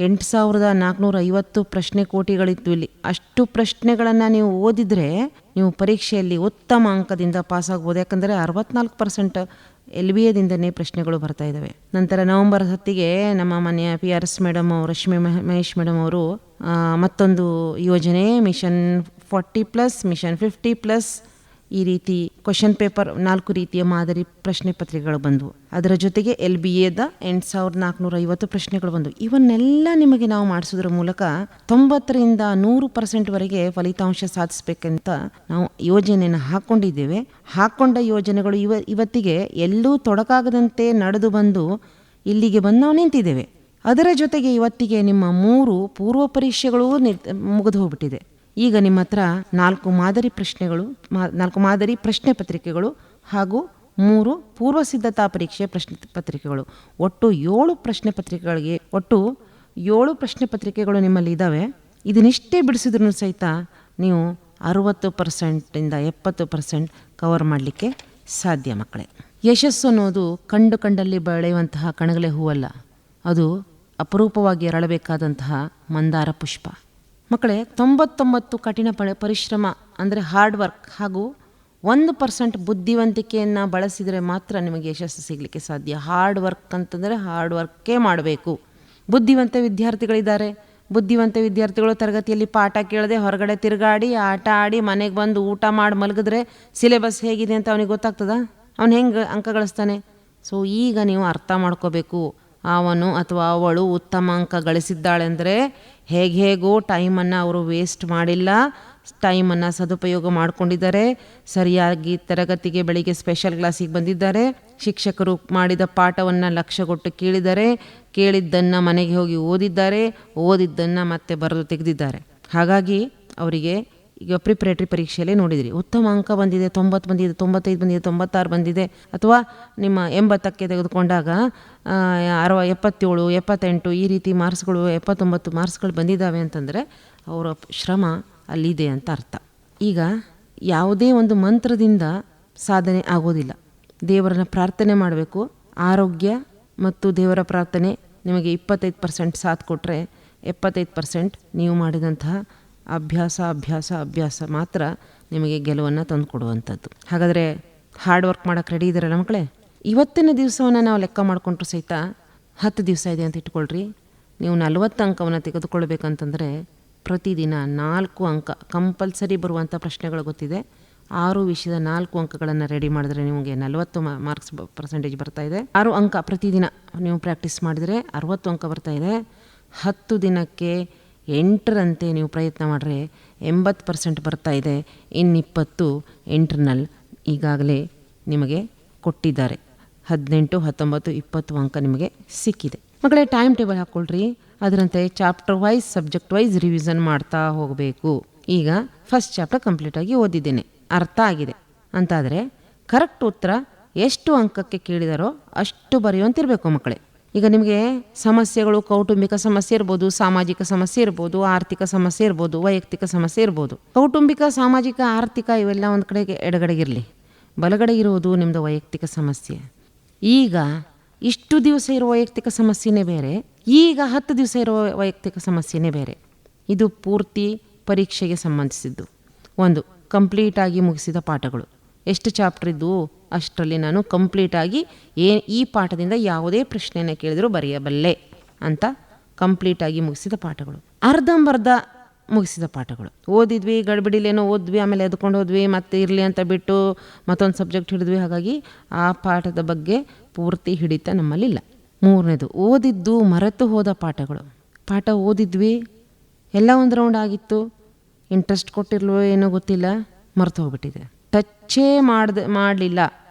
8450 ಪ್ರಶ್ನೆ ಕೋಟಿಗಳಿತ್ತು. ಇಲ್ಲಿ ಅಷ್ಟು ಪ್ರಶ್ನೆಗಳನ್ನು ನೀವು ಓದಿದರೆ ನೀವು ಪರೀಕ್ಷೆಯಲ್ಲಿ ಉತ್ತಮ ಅಂಕದಿಂದ ಪಾಸಾಗ್ಬೋದು. ಯಾಕಂದರೆ 64% LBAದಿಂದನೇ ಪ್ರಶ್ನೆಗಳು ಬರ್ತಾ ಇದ್ದಾವೆ. ನಂತರ ನವೆಂಬರ್ 10ಗೆ ನಮ್ಮ ಮನೆಯ PRS madam, Rashmi Mahesh madam ಅವರು ಮತ್ತೊಂದು ಯೋಜನೆ ಮಿಷನ್ 40+, ಮಿಷನ್ 50+, ಈ ರೀತಿ ಕ್ವಶನ್ ಪೇಪರ್ 4 ರೀತಿಯ ಮಾದರಿ ಪ್ರಶ್ನೆ ಪತ್ರಿಕೆಗಳು ಬಂದವು. ಅದರ ಜೊತೆಗೆ LBAದ 8450 ಪ್ರಶ್ನೆಗಳು ಬಂದವು. ಇವನ್ನೆಲ್ಲ ನಿಮಗೆ ನಾವು ಮಾಡಿಸೋದ್ರ ಮೂಲಕ 90ರಿಂದ 100% ಫಲಿತಾಂಶ ಸಾಧಿಸಬೇಕಂತ ನಾವು ಯೋಜನೆಯನ್ನು ಹಾಕ್ಕೊಂಡಿದ್ದೇವೆ. ಹಾಕ್ಕೊಂಡ ಯೋಜನೆಗಳು ಇವತ್ತಿಗೆ ಎಲ್ಲೂ ತೊಡಕಾಗದಂತೆ ನಡೆದು ಬಂದು ಇಲ್ಲಿಗೆ ಬಂದು ನಾವು ನಿಂತಿದ್ದೇವೆ. ಅದರ ಜೊತೆಗೆ ಇವತ್ತಿಗೆ ನಿಮ್ಮ 3 ಪೂರ್ವ ಪರೀಕ್ಷೆಗಳು ಮುಗಿದು ಹೋಗ್ಬಿಟ್ಟಿದೆ. ಈಗ ನಿಮ್ಮ ಹತ್ರ 4 ಮಾದರಿ ಪ್ರಶ್ನೆ ಪತ್ರಿಕೆಗಳು ಹಾಗೂ 3 ಪೂರ್ವ ಸಿದ್ಧತಾ ಪರೀಕ್ಷೆ ಪ್ರಶ್ನೆ ಪತ್ರಿಕೆಗಳು, ಒಟ್ಟು 7 ಪ್ರಶ್ನೆ ಪತ್ರಿಕೆಗಳು ನಿಮ್ಮಲ್ಲಿ ಇದ್ದಾವೆ. ಇದನ್ನಿಷ್ಟೇ ಬಿಡಿಸಿದ್ರೂ ಸಹಿತ ನೀವು 60%ಇಂದ 70% ಕವರ್ ಮಾಡಲಿಕ್ಕೆ ಸಾಧ್ಯ ಮಕ್ಕಳೇ. ಯಶಸ್ಸು ಅನ್ನೋದು ಕಂಡಲ್ಲಿ ಬೆಳೆಯುವಂತಹ ಕಣಗಲೆ ಹೂವಲ್ಲ, ಅದು ಅಪರೂಪವಾಗಿ ಅರಳಬೇಕಾದಂತಹ ಮಂದಾರ ಪುಷ್ಪ. ಮಕ್ಕಳೇ, 99 ಕಠಿಣ ಪರಿಶ್ರಮ ಅಂದರೆ ಹಾರ್ಡ್ ವರ್ಕ್ ಹಾಗೂ 1% ಬುದ್ಧಿವಂತಿಕೆಯನ್ನು ಬಳಸಿದರೆ ಮಾತ್ರ ನಿಮಗೆ ಯಶಸ್ಸು ಸಿಗಲಿಕ್ಕೆ ಸಾಧ್ಯ. ಹಾರ್ಡ್ ವರ್ಕ್ ಅಂತಂದರೆ ಹಾರ್ಡ್ ವರ್ಕೇ ಮಾಡಬೇಕು. ಬುದ್ಧಿವಂತ ವಿದ್ಯಾರ್ಥಿಗಳು ತರಗತಿಯಲ್ಲಿ ಪಾಠ ಕೇಳದೆ ಹೊರಗಡೆ ತಿರುಗಾಡಿ, ಆಟ ಆಡಿ, ಮನೆಗೆ ಬಂದು ಊಟ ಮಾಡಿ ಮಲಗಿದ್ರೆ ಸಿಲೆಬಸ್ ಹೇಗಿದೆ ಅಂತ ಅವನಿಗೆ ಗೊತ್ತಾಗ್ತದ? ಅವನು ಹೆಂಗೆ ಅಂಕ ಗಳಿಸ್ತಾನೆ? ಸೊ ಈಗ ನೀವು ಅರ್ಥ ಮಾಡ್ಕೋಬೇಕು, ಅವನು ಅಥವಾ ಅವಳು ಉತ್ತಮ ಅಂಕ ಗಳಿಸಿದ್ದಾಳೆ ಅಂದರೆ ಹೇಗೋ ಟೈಮನ್ನು ಅವರು ವೇಸ್ಟ್ ಮಾಡಿಲ್ಲ, ಟೈಮನ್ನು ಸದುಪಯೋಗ ಮಾಡಿಕೊಂಡಿದ್ದಾರೆ, ಸರಿಯಾಗಿ ತರಗತಿಗೆ ಬೆಳಿಗ್ಗೆ ಸ್ಪೆಷಲ್ ಕ್ಲಾಸಿಗೆ ಬಂದಿದ್ದಾರೆ, ಶಿಕ್ಷಕರು ಮಾಡಿದ ಪಾಠವನ್ನು ಲಕ್ಷ್ಯಗೊಟ್ಟು ಕೇಳಿದ್ದಾರೆ, ಕೇಳಿದ್ದನ್ನು ಮನೆಗೆ ಹೋಗಿ ಓದಿದ್ದನ್ನು ಮತ್ತೆ ಬರೆದು ತೆಗೆದಿದ್ದಾರೆ. ಹಾಗಾಗಿ ಅವರಿಗೆ ಈಗ ಪ್ರಿಪ್ರೇಟರಿ ಪರೀಕ್ಷೆಯಲ್ಲೇ ನೋಡಿದಿರಿ, ಉತ್ತಮ ಅಂಕ ಬಂದಿದೆ, 90 ಬಂದಿದೆ, 95 ಬಂದಿದೆ, 96 ಬಂದಿದೆ, ಅಥವಾ ನಿಮ್ಮ 80ಕ್ಕೆ ತೆಗೆದುಕೊಂಡಾಗ 77, 78 ಈ ರೀತಿ ಮಾರ್ಕ್ಸ್ಗಳು, 79 ಮಾರ್ಕ್ಸ್ಗಳು ಬಂದಿದ್ದಾವೆ ಅಂತಂದರೆ ಅವರ ಶ್ರಮ ಅಲ್ಲಿದೆ ಅಂತ ಅರ್ಥ. ಈಗ ಯಾವುದೇ ಒಂದು ಮಂತ್ರದಿಂದ ಸಾಧನೆ ಆಗೋದಿಲ್ಲ, ದೇವರನ್ನ ಪ್ರಾರ್ಥನೆ ಮಾಡಬೇಕು. ಆರೋಗ್ಯ ಮತ್ತು ದೇವರ ಪ್ರಾರ್ಥನೆ ನಿಮಗೆ 25% ಸಾಥ್ ಕೊಟ್ಟರೆ 75% ನೀವು ಮಾಡಿದಂತಹ ಅಭ್ಯಾಸ ಮಾತ್ರ ನಿಮಗೆ ಗೆಲುವನ್ನು ತಂದು ಕೊಡುವಂಥದ್ದು. ಹಾಗಾದರೆ ಹಾರ್ಡ್ ವರ್ಕ್ ಮಾಡೋಕ್ಕೆ ರೆಡಿ ಇದ್ದಾರಲ್ಲ ಮಕ್ಕಳೇ? ಇವತ್ತಿನ ದಿವಸವನ್ನು ನಾವು ಲೆಕ್ಕ ಮಾಡಿಕೊಂಡ್ರು ಸಹಿತ 10 ದಿವಸ ಇದೆ ಅಂತ ಇಟ್ಕೊಳ್ರಿ. ನೀವು 40 ಅಂಕವನ್ನು ತೆಗೆದುಕೊಳ್ಬೇಕಂತಂದರೆ ಪ್ರತಿದಿನ 4 ಅಂಕ ಕಂಪಲ್ಸರಿ ಬರುವಂಥ ಪ್ರಶ್ನೆಗಳು ಗೊತ್ತಿದೆ. 6 ವಿಷಯದ 4 ಅಂಕಗಳನ್ನು ರೆಡಿ ಮಾಡಿದ್ರೆ ನಿಮಗೆ 40 ಮಾರ್ಕ್ಸ್ ಪರ್ಸೆಂಟೇಜ್ ಬರ್ತಾ ಇದೆ. 6 ಅಂಕ ಪ್ರತಿದಿನ ನೀವು ಪ್ರಾಕ್ಟೀಸ್ ಮಾಡಿದರೆ 60 ಅಂಕ ಬರ್ತಾ ಇದೆ. 10 ದಿನಕ್ಕೆ 8ರಂತೆ ನೀವು ಪ್ರಯತ್ನ ಮಾಡಿದ್ರೆ 80% ಬರ್ತಾ ಇದೆ. ಇನ್ನು 20 ಇಂಟರ್ನಲ್. ಈಗಾಗಲೇ ನಿಮಗೆ ಕೊಟ್ಟಿದ್ದಾರೆ. 18, 19, 20 ಅಂಕ ನಿಮಗೆ ಸಿಕ್ಕಿದೆ. ಮಕ್ಕಳೇ ಟೈಮ್ ಟೇಬಲ್ ಹಾಕ್ಕೊಳ್ರಿ. ಅದರಂತೆ chapter wise subject wise revision ಮಾಡ್ತಾ ಹೋಗಬೇಕು. ಈಗ ಫಸ್ಟ್ ಚಾಪ್ಟರ್ ಕಂಪ್ಲೀಟಾಗಿ ಓದಿದ್ದೇನೆ, ಅರ್ಥ ಆಗಿದೆ ಅಂತಾದರೆ ಕರೆಕ್ಟ್ ಉತ್ತರ ಎಷ್ಟು ಅಂಕಕ್ಕೆ ಕೇಳಿದಾರೋ ಅಷ್ಟು ಬರೆಯುವಂತಿರಬೇಕು ಮಕ್ಕಳೇ. ಈಗ ನಿಮಗೆ ಸಮಸ್ಯೆಗಳು ಕೌಟುಂಬಿಕ ಸಮಸ್ಯೆ ಇರ್ಬೋದು, ಸಾಮಾಜಿಕ ಸಮಸ್ಯೆ ಇರ್ಬೋದು, ಆರ್ಥಿಕ ಸಮಸ್ಯೆ ಇರ್ಬೋದು, ವೈಯಕ್ತಿಕ ಸಮಸ್ಯೆ ಇರ್ಬೋದು. ಕೌಟುಂಬಿಕ, ಸಾಮಾಜಿಕ, ಆರ್ಥಿಕ ಇವೆಲ್ಲ ಒಂದು ಕಡೆಗೆ ಎಡಗಡೆಗಿರಲಿ, ಬಲಗಡೆ ಇರುವುದು ನಿಮ್ಮದು ವೈಯಕ್ತಿಕ ಸಮಸ್ಯೆ. ಈಗ ಇಷ್ಟು ದಿವಸ ಇರೋ ವೈಯಕ್ತಿಕ ಸಮಸ್ಯೆನೇ ಬೇರೆ, ಈಗ 10 ದಿವಸ ಇರೋ ವೈಯಕ್ತಿಕ ಸಮಸ್ಯೆನೇ ಬೇರೆ. ಇದು ಪೂರ್ತಿ ಪರೀಕ್ಷೆಗೆ ಸಂಬಂಧಿಸಿದ್ದು. ಒಂದು ಕಂಪ್ಲೀಟಾಗಿ ಮುಗಿಸಿದ ಪಾಠಗಳು. ಎಷ್ಟು ಚಾಪ್ಟರ್ ಇದ್ದು ಅಷ್ಟರಲ್ಲಿ ನಾನು ಕಂಪ್ಲೀಟಾಗಿ ಈ ಪಾಠದಿಂದ ಯಾವುದೇ ಪ್ರಶ್ನೆಯನ್ನು ಕೇಳಿದರೂ ಬರೆಯಬಲ್ಲೆ ಅಂತ ಕಂಪ್ಲೀಟಾಗಿ ಮುಗಿಸಿದ ಪಾಠಗಳು. ಅರ್ಧಂಬರ್ಧ ಮುಗಿಸಿದ ಪಾಠಗಳು ಓದಿದ್ವಿ, ಗಡ್ಬಿಡಿಲೇನೋ ಓದ್ವಿ, ಆಮೇಲೆ ಎದ್ಕೊಂಡು ಹೋದ್ವಿ, ಮತ್ತೆ ಇರಲಿ ಅಂತ ಬಿಟ್ಟು ಮತ್ತೊಂದು ಸಬ್ಜೆಕ್ಟ್ ಹಿಡಿದ್ವಿ. ಹಾಗಾಗಿ ಆ ಪಾಠದ ಬಗ್ಗೆ ಪೂರ್ತಿ ಹಿಡಿತ ನಮ್ಮಲ್ಲಿಲ್ಲ. ಮೂರನೇದು ಓದಿದ್ದು ಮರೆತು ಹೋದ ಪಾಠಗಳು. ಪಾಠ ಓದಿದ್ವಿ, ಎಲ್ಲ ಒಂದು ರೌಂಡ್ ಆಗಿತ್ತು, ಇಂಟ್ರೆಸ್ಟ್ ಕೊಟ್ಟಿರ್ಲ್ವೋ ಏನೋ ಗೊತ್ತಿಲ್ಲ, ಮರೆತು ಹೋಗ್ಬಿಟ್ಟಿದೆ. ಟಚ್ಚೇ ಮಾಡಲೇ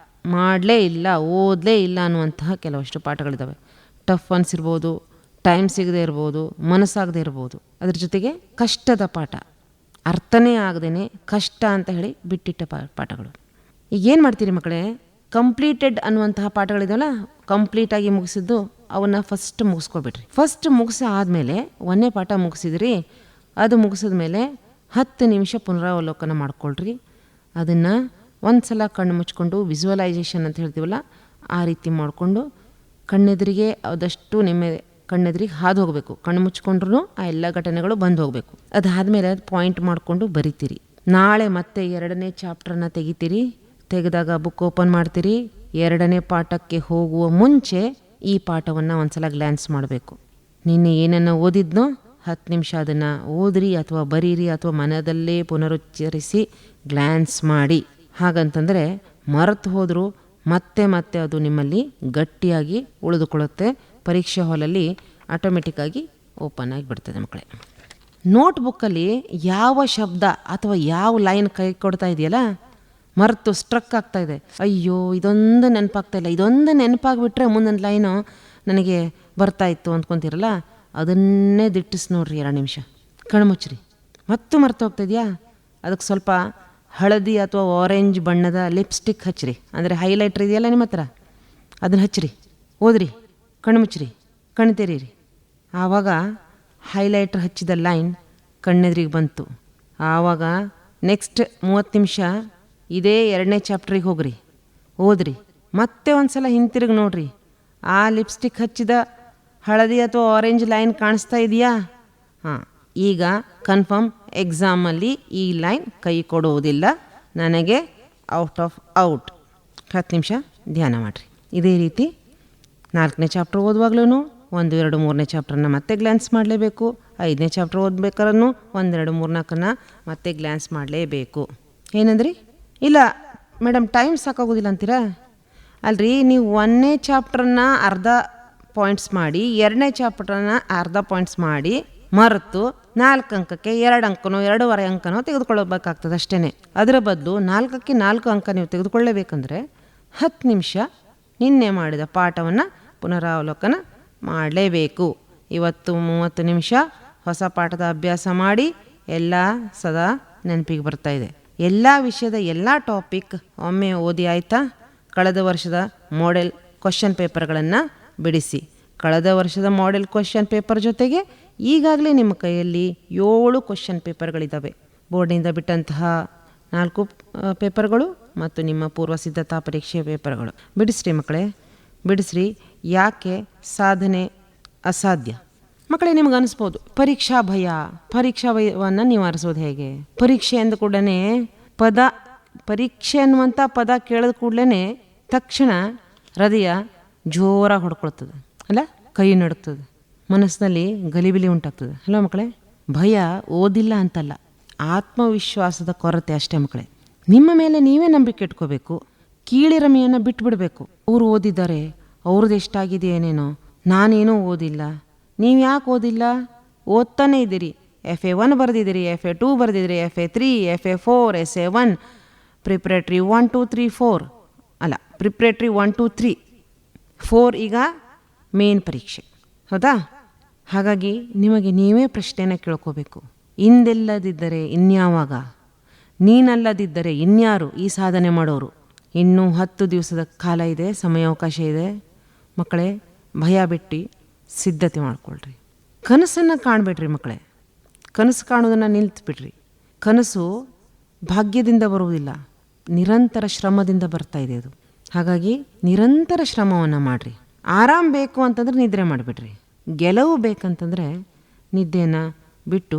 ಇಲ್ಲ, ಓದಲೇ ಇಲ್ಲ ಅನ್ನುವಂತಹ ಕೆಲವಷ್ಟು ಪಾಠಗಳಿದ್ದಾವೆ. ಟಫ್ ಅನ್ಸಿರ್ಬೋದು, ಟೈಮ್ ಸಿಗದೆ ಇರ್ಬೋದು, ಮನಸ್ಸಾಗದೆ ಇರ್ಬೋದು. ಅದ್ರ ಜೊತೆಗೆ ಕಷ್ಟದ ಪಾಠ, ಅರ್ಥನೇ ಆಗದೇನೆ ಕಷ್ಟ ಅಂತ ಹೇಳಿ ಬಿಟ್ಟಿಟ್ಟ ಪಾಠಗಳು. ಈಗ ಏನು ಮಾಡ್ತೀರಿ ಮಕ್ಕಳೇ, ಕಂಪ್ಲೀಟೆಡ್ ಅನ್ನುವಂತಹ ಪಾಠಗಳಿದಾವಲ್ಲ, ಕಂಪ್ಲೀಟಾಗಿ ಮುಗಿಸಿದ್ದು ಅವನ್ನ ಫಸ್ಟ್ ಮುಗಿಸ್ಕೊಬಿಡ್ರಿ. ಫಸ್ಟ್ ಮುಗಿಸ ಆದಮೇಲೆ 1ನೇ ಪಾಠ ಮುಗಿಸಿದ್ರಿ, ಅದು ಮುಗಿಸಿದ ಮೇಲೆ 10 ನಿಮಿಷ ಪುನರಾವಲೋಕನ ಮಾಡ್ಕೊಳ್ರಿ. ಅದನ್ನು ಒಂದು ಸಲ ಕಣ್ಣು ಮುಚ್ಕೊಂಡು ವಿಜುವಲೈಸೇಷನ್ ಅಂತ ಹೇಳ್ತೀವಲ್ಲ, ಆ ರೀತಿ ಮಾಡಿಕೊಂಡು ಕಣ್ಣೆದುರಿಗೆ ಆದಷ್ಟು ನಿಮ್ಮ ಕಣ್ಣೆದುರಿಗೆ ಹಾದು ಹೋಗಬೇಕು. ಕಣ್ಣು ಮುಚ್ಕೊಂಡ್ರೂ ಆ ಎಲ್ಲ ಘಟನೆಗಳು ಬಂದು ಹೋಗಬೇಕು. ಅದಾದಮೇಲೆ ಅದು ಪಾಯಿಂಟ್ ಮಾಡಿಕೊಂಡು ಬರಿತೀರಿ. ನಾಳೆ ಮತ್ತೆ 2ನೇ ಚಾಪ್ಟರ್ನ ತೆಗಿತೀರಿ. ತೆಗೆದಾಗ ಬುಕ್ ಓಪನ್ ಮಾಡ್ತೀರಿ. 2ನೇ ಪಾಠಕ್ಕೆ ಹೋಗುವ ಮುಂಚೆ ಈ ಪಾಠವನ್ನು ಒಂದ್ಸಲ ಗ್ಲ್ಯಾನ್ಸ್ ಮಾಡಬೇಕು. ನಿನ್ನೆ ಏನನ್ನು ಓದಿದ್ನೋ 10 ನಿಮಿಷ ಅದನ್ನು ಓದ್ರಿ ಅಥವಾ ಬರೀರಿ ಅಥವಾ ಮನದಲ್ಲೇ ಪುನರುಚ್ಚರಿಸಿ ಗ್ಲ್ಯಾನ್ಸ್ ಮಾಡಿ. ಹಾಗಂತಂದರೆ ಮರೆತು ಹೋದರೂ ಮತ್ತೆ ಅದು ನಿಮ್ಮಲ್ಲಿ ಗಟ್ಟಿಯಾಗಿ ಉಳಿದುಕೊಳ್ಳುತ್ತೆ. ಪರೀಕ್ಷೆ ಹಾಲಲ್ಲಿ ಆಟೋಮೆಟಿಕ್ಕಾಗಿ ಓಪನ್ ಆಗಿಬಿಡ್ತದೆ ಮಕ್ಕಳೇ. ನೋಟ್ಬುಕ್ಕಲ್ಲಿ ಯಾವ ಶಬ್ದ ಅಥವಾ ಯಾವ ಲೈನ್ ಕೈ ಕೊಡ್ತಾ ಇದೆಯಲ್ಲ, ಮರೆತು ಸ್ಟ್ರಕ್ ಆಗ್ತಾ ಇದೆ, ಅಯ್ಯೋ ಇದೊಂದು ನೆನಪಾಗ್ತಾ ಇಲ್ಲ, ಇದೊಂದು ನೆನಪಾಗ್ಬಿಟ್ರೆ ಮುಂದೊಂದು ಲೈನು ನನಗೆ ಬರ್ತಾ ಇತ್ತು ಅಂದ್ಕೊತೀರಲ್ಲ, ಅದನ್ನೇ ದಿಟ್ಟಿಸಿ ನೋಡ್ರಿ 2 ನಿಮಿಷ, ಕಣ್ಮುಚ್ಚ್ರಿ. ಮತ್ತು ಮರೆತು ಹೋಗ್ತಿದ್ಯಾ, ಅದಕ್ಕೆ ಸ್ವಲ್ಪ ಹಳದಿ ಅಥವಾ ಆರೆಂಜ್ ಬಣ್ಣದ ಲಿಪ್ಸ್ಟಿಕ್ ಹಚ್ಚಿರಿ. ಅಂದರೆ ಹೈಲೈಟ್ರ್ ಇದೆಯಲ್ಲ ನಿಮ್ಮ ಹತ್ರ, ಅದನ್ನು ಹಚ್ಚಿರಿ, ಓದ್ರಿ, ಕಣ್ಮುಚ್ಚ್ರಿ, ಕಣ್ಣು ತೆರೀರಿ. ಆವಾಗ ಹೈಲೈಟ್ರ್ ಹಚ್ಚಿದ ಲೈನ್ ಕಣ್ಣೆದ್ರಿಗೆ ಬಂತು. ಆವಾಗ ನೆಕ್ಸ್ಟ್ 30 ನಿಮಿಷ ಇದೇ 2ನೇ ಚಾಪ್ಟ್ರಿಗೆ ಹೋಗ್ರಿ, ಓದ್ರಿ. ಮತ್ತೆ ಒಂದು ಸಲ ಹಿಂತಿರುಗಿ ನೋಡ್ರಿ, ಆ ಲಿಪ್ಸ್ಟಿಕ್ ಹಚ್ಚಿದ ಹಳದಿ ಅಥವಾ ಆರೆಂಜ್ ಲೈನ್ ಕಾಣಿಸ್ತಾ ಇದೆಯಾ? ಹಾಂ, ಈಗ ಕನ್ಫರ್ಮ್ ಎಕ್ಸಾಮಲ್ಲಿ ಈ ಲೈನ್ ಕೈ ಕೊಡುವುದಿಲ್ಲ, ನನಗೆ ಔಟ್. 10 ನಿಮಿಷ ಧ್ಯಾನ ಮಾಡಿರಿ. ಇದೇ ರೀತಿ 4ನೇ ಚಾಪ್ಟರ್ ಓದುವಾಗ್ಲೂ 1, 2, 3ನೇ ಚಾಪ್ಟರ್ನ ಮತ್ತೆ ಗ್ಲ್ಯಾನ್ಸ್ ಮಾಡಲೇಬೇಕು. 5ನೇ ಚಾಪ್ಟರ್ ಓದ್ಬೇಕಾದ್ರೂ 1, 2, 3, 4ನ್ನ ಮತ್ತೆ ಗ್ಲ್ಯಾನ್ಸ್ ಮಾಡಲೇಬೇಕು. ಏನಂದ್ರಿ? ಇಲ್ಲ ಮೇಡಮ್ ಟೈಮ್ ಸಾಕಾಗೋದಿಲ್ಲ ಅಂತೀರಾ? ಅಲ್ರಿ, ನೀವು 1ನೇ ಚಾಪ್ಟರ್ನ ಅರ್ಧ ಪಾಯಿಂಟ್ಸ್ ಮಾಡಿ, 2ನೇ ಚಾಪ್ಟರ್ನ ಅರ್ಧ ಪಾಯಿಂಟ್ಸ್ ಮಾಡಿ ಮರೆತು 4 ಅಂಕಕ್ಕೆ 2 ಅಂಕನೋ 2.5 ಅಂಕನೋ ತೆಗೆದುಕೊಳ್ಳಬೇಕಾಗ್ತದೆ ಅಷ್ಟೇ. ಅದರ ಬದಲು 4ಕ್ಕೆ 4 ಅಂಕ ನೀವು ತೆಗೆದುಕೊಳ್ಳಬೇಕಂದ್ರೆ 10 ನಿಮಿಷ ನಿನ್ನೆ ಮಾಡಿದ ಪಾಠವನ್ನು ಪುನರಾವಲೋಕನ ಮಾಡಲೇಬೇಕು. ಇವತ್ತು 30 ನಿಮಿಷ ಹೊಸ ಪಾಠದ ಅಭ್ಯಾಸ ಮಾಡಿ ಎಲ್ಲ ಸದಾ ನೆನಪಿಗೆ ಬರ್ತಾ ಇದೆ. ಎಲ್ಲ ವಿಷಯದ ಎಲ್ಲ ಟಾಪಿಕ್ ಒಮ್ಮೆ ಓದಿ ಆಯಿತಾ? ಕಳೆದ ವರ್ಷದ ಮಾಡೆಲ್ ಕ್ವಶನ್ ಪೇಪರ್ಗಳನ್ನು ಬಿಡಿಸಿ. ಕಳೆದ ವರ್ಷದ ಮಾಡೆಲ್ ಕ್ವಶನ್ ಪೇಪರ್ ಜೊತೆಗೆ ಈಗಾಗಲೇ ನಿಮ್ಮ ಕೈಯಲ್ಲಿ 7 ಕ್ವಶನ್ ಪೇಪರ್ಗಳಿದ್ದಾವೆ. ಬೋರ್ಡಿನಿಂದ ಬಿಟ್ಟಂತಹ 4 ಪೇಪರ್ಗಳು ಮತ್ತು ನಿಮ್ಮ ಪೂರ್ವ ಸಿದ್ಧತಾ ಪರೀಕ್ಷೆಯ ಪೇಪರ್ಗಳು. ಬಿಡಿಸ್ರಿ ಮಕ್ಕಳೇ, ಬಿಡಿಸ್ರಿ. ಯಾಕೆ ಸಾಧನೆ ಅಸಾಧ್ಯ? ಮಕ್ಕಳೇ, ನಿಮ್ಗೆ ಅನಿಸ್ಬೋದು ಪರೀಕ್ಷಾ ಭಯವನ್ನು ನಿವಾರಿಸೋದು ಹೇಗೆ? ಪರೀಕ್ಷೆ ಅಂದ ಕೂಡಲೇ ಪರೀಕ್ಷೆ ಅನ್ನುವಂಥ ಪದ ಕೇಳಿದ ಕೂಡಲೇ ತಕ್ಷಣ ಹೃದಯ ಜೋರಾಗಿ ಹೊಡ್ಕೊಳ್ತದೆ ಅಲ್ಲ, ಕೈ ನಡುತ್ತದೆ, ಮನಸ್ಸಿನಲ್ಲಿ ಗಲಿಬಿಲಿ ಉಂಟಾಗ್ತದೆ ಅಲ್ಲ ಮಕ್ಕಳೇ? ಭಯ ಓದಿಲ್ಲ ಅಂತಲ್ಲ, ಆತ್ಮವಿಶ್ವಾಸದ ಕೊರತೆ ಅಷ್ಟೇ ಮಕ್ಕಳೇ. ನಿಮ್ಮ ಮೇಲೆ ನೀವೇ ನಂಬಿಕೆ ಇಟ್ಕೋಬೇಕು. ಕೀಳಿರಮೆಯನ್ನು ಬಿಟ್ಬಿಡ್ಬೇಕು. ಅವರು ಓದಿದ್ದಾರೆ, ಅವ್ರದ್ದು ಎಷ್ಟಾಗಿದೆ ಏನೇನೋ, ನಾನೇನೂ ಓದಿಲ್ಲ. ನೀವು ಯಾಕೆ ಓದಿಲ್ಲ? ಓದ್ತಾನೆ ಇದ್ದೀರಿ. FA1 ಬರೆದಿದ್ದೀರಿ, FA2 ಬರೆದಿದ್ದೀರಿ, FA3, FA4, SA1 preparatory 1 2 3 4 ಅಲ್ಲ, ಪ್ರಿಪ್ರೇಟ್ರಿ 1 2 3 4 ಈಗ ಮೇನ್ ಪರೀಕ್ಷೆ. ಹೌದಾ? ಹಾಗಾಗಿ ನಿಮಗೆ ನೀವೇ ಪ್ರಶ್ನೆನ ಕೇಳ್ಕೋಬೇಕು. ಇಂದೆಲ್ಲದಿದ್ದರೆ ಇನ್ಯಾವಾಗ, ನೀನಲ್ಲದಿದ್ದರೆ ಇನ್ಯಾರು ಈ ಸಾಧನೆ ಮಾಡೋರು? ಇನ್ನೂ 10 ದಿವಸದ ಕಾಲ ಇದೆ, ಸಮಯಾವಕಾಶ ಇದೆ. ಮಕ್ಕಳೇ, ಭಯ ಬಿಟ್ಟು ಸಿದ್ಧತೆ ಮಾಡ್ಕೊಳ್ರಿ. ಕನಸನ್ನು ಕಾಣಬೇಡ್ರಿ ಮಕ್ಕಳೇ. ಕನಸು ಕಾಣೋದನ್ನು ನಿಲ್ತ್ಬಿಡ್ರಿ. ಕನಸು ಭಾಗ್ಯದಿಂದ ಬರುವುದಿಲ್ಲ, ನಿರಂತರ ಶ್ರಮದಿಂದ ಬರ್ತಾ ಇದೆ ಅದು. ಹಾಗಾಗಿ ನಿರಂತರ ಶ್ರಮವನ್ನು ಮಾಡಿರಿ. ಆರಾಮ್ ಬೇಕು ಅಂತಂದ್ರೆ ನಿದ್ರೆ ಮಾಡಿಬಿಡ್ರಿ. ಗೆಲುವು ಬೇಕಂತಂದರೆ ನಿದ್ದೆಯನ್ನು ಬಿಟ್ಟು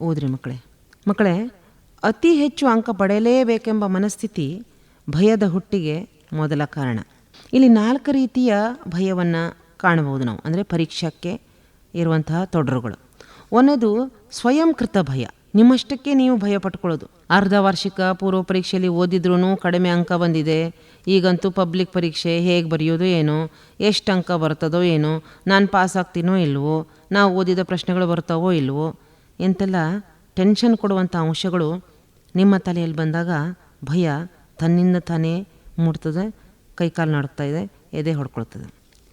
ಓದ್ರಿ ಮಕ್ಕಳೇ. ಮಕ್ಕಳೇ, ಅತಿ ಹೆಚ್ಚು ಅಂಕ ಪಡೆಯಲೇಬೇಕೆಂಬ ಮನಸ್ಥಿತಿ ಭಯದ ಹುಟ್ಟಿಗೆ ಮೊದಲ ಕಾರಣ. ಇಲ್ಲಿ 4 ರೀತಿಯ ಭಯವನ್ನು ಕಾಣಬಹುದು ನಾವು, ಅಂದರೆ ಪರೀಕ್ಷಕ್ಕೆ ಇರುವಂತಹ ತೊಡರುಗಳು. ಒಂದನೇದು ಸ್ವಯಂಕೃತ ಭಯ, ನಿಮ್ಮಷ್ಟಕ್ಕೆ ನೀವು ಭಯ ಪಟ್ಕೊಳ್ಳೋದು. ಅರ್ಧ ವಾರ್ಷಿಕ ಪೂರ್ವ ಪರೀಕ್ಷೆಯಲ್ಲಿ ಓದಿದ್ರೂ ಕಡಿಮೆ ಅಂಕ ಬಂದಿದೆ, ಈಗಂತೂ ಪಬ್ಲಿಕ್ ಪರೀಕ್ಷೆ ಹೇಗೆ ಬರೆಯೋದು ಏನೋ, ಎಷ್ಟು ಅಂಕ ಬರ್ತದೋ ಏನೋ, ನಾನು ಪಾಸ್ ಆಗ್ತೀನೋ ಇಲ್ವೋ, ನಾವು ಓದಿದ ಪ್ರಶ್ನೆಗಳು ಬರ್ತಾವೋ ಇಲ್ವೋ, ಎಂತೆಲ್ಲ ಟೆನ್ಷನ್ ಕೊಡುವಂಥ ಅಂಶಗಳು ನಿಮ್ಮ ತಲೆಯಲ್ಲಿ ಬಂದಾಗ ಭಯ ತನ್ನಿಂದ ತಾನೇ ಮೂಡ್ತದೆ, ಕೈಕಾಲು ನಡುತ್ತಾ ಇದೆ, ಎದೆ ಹೊಡ್ಕೊಳ್ತದೆ.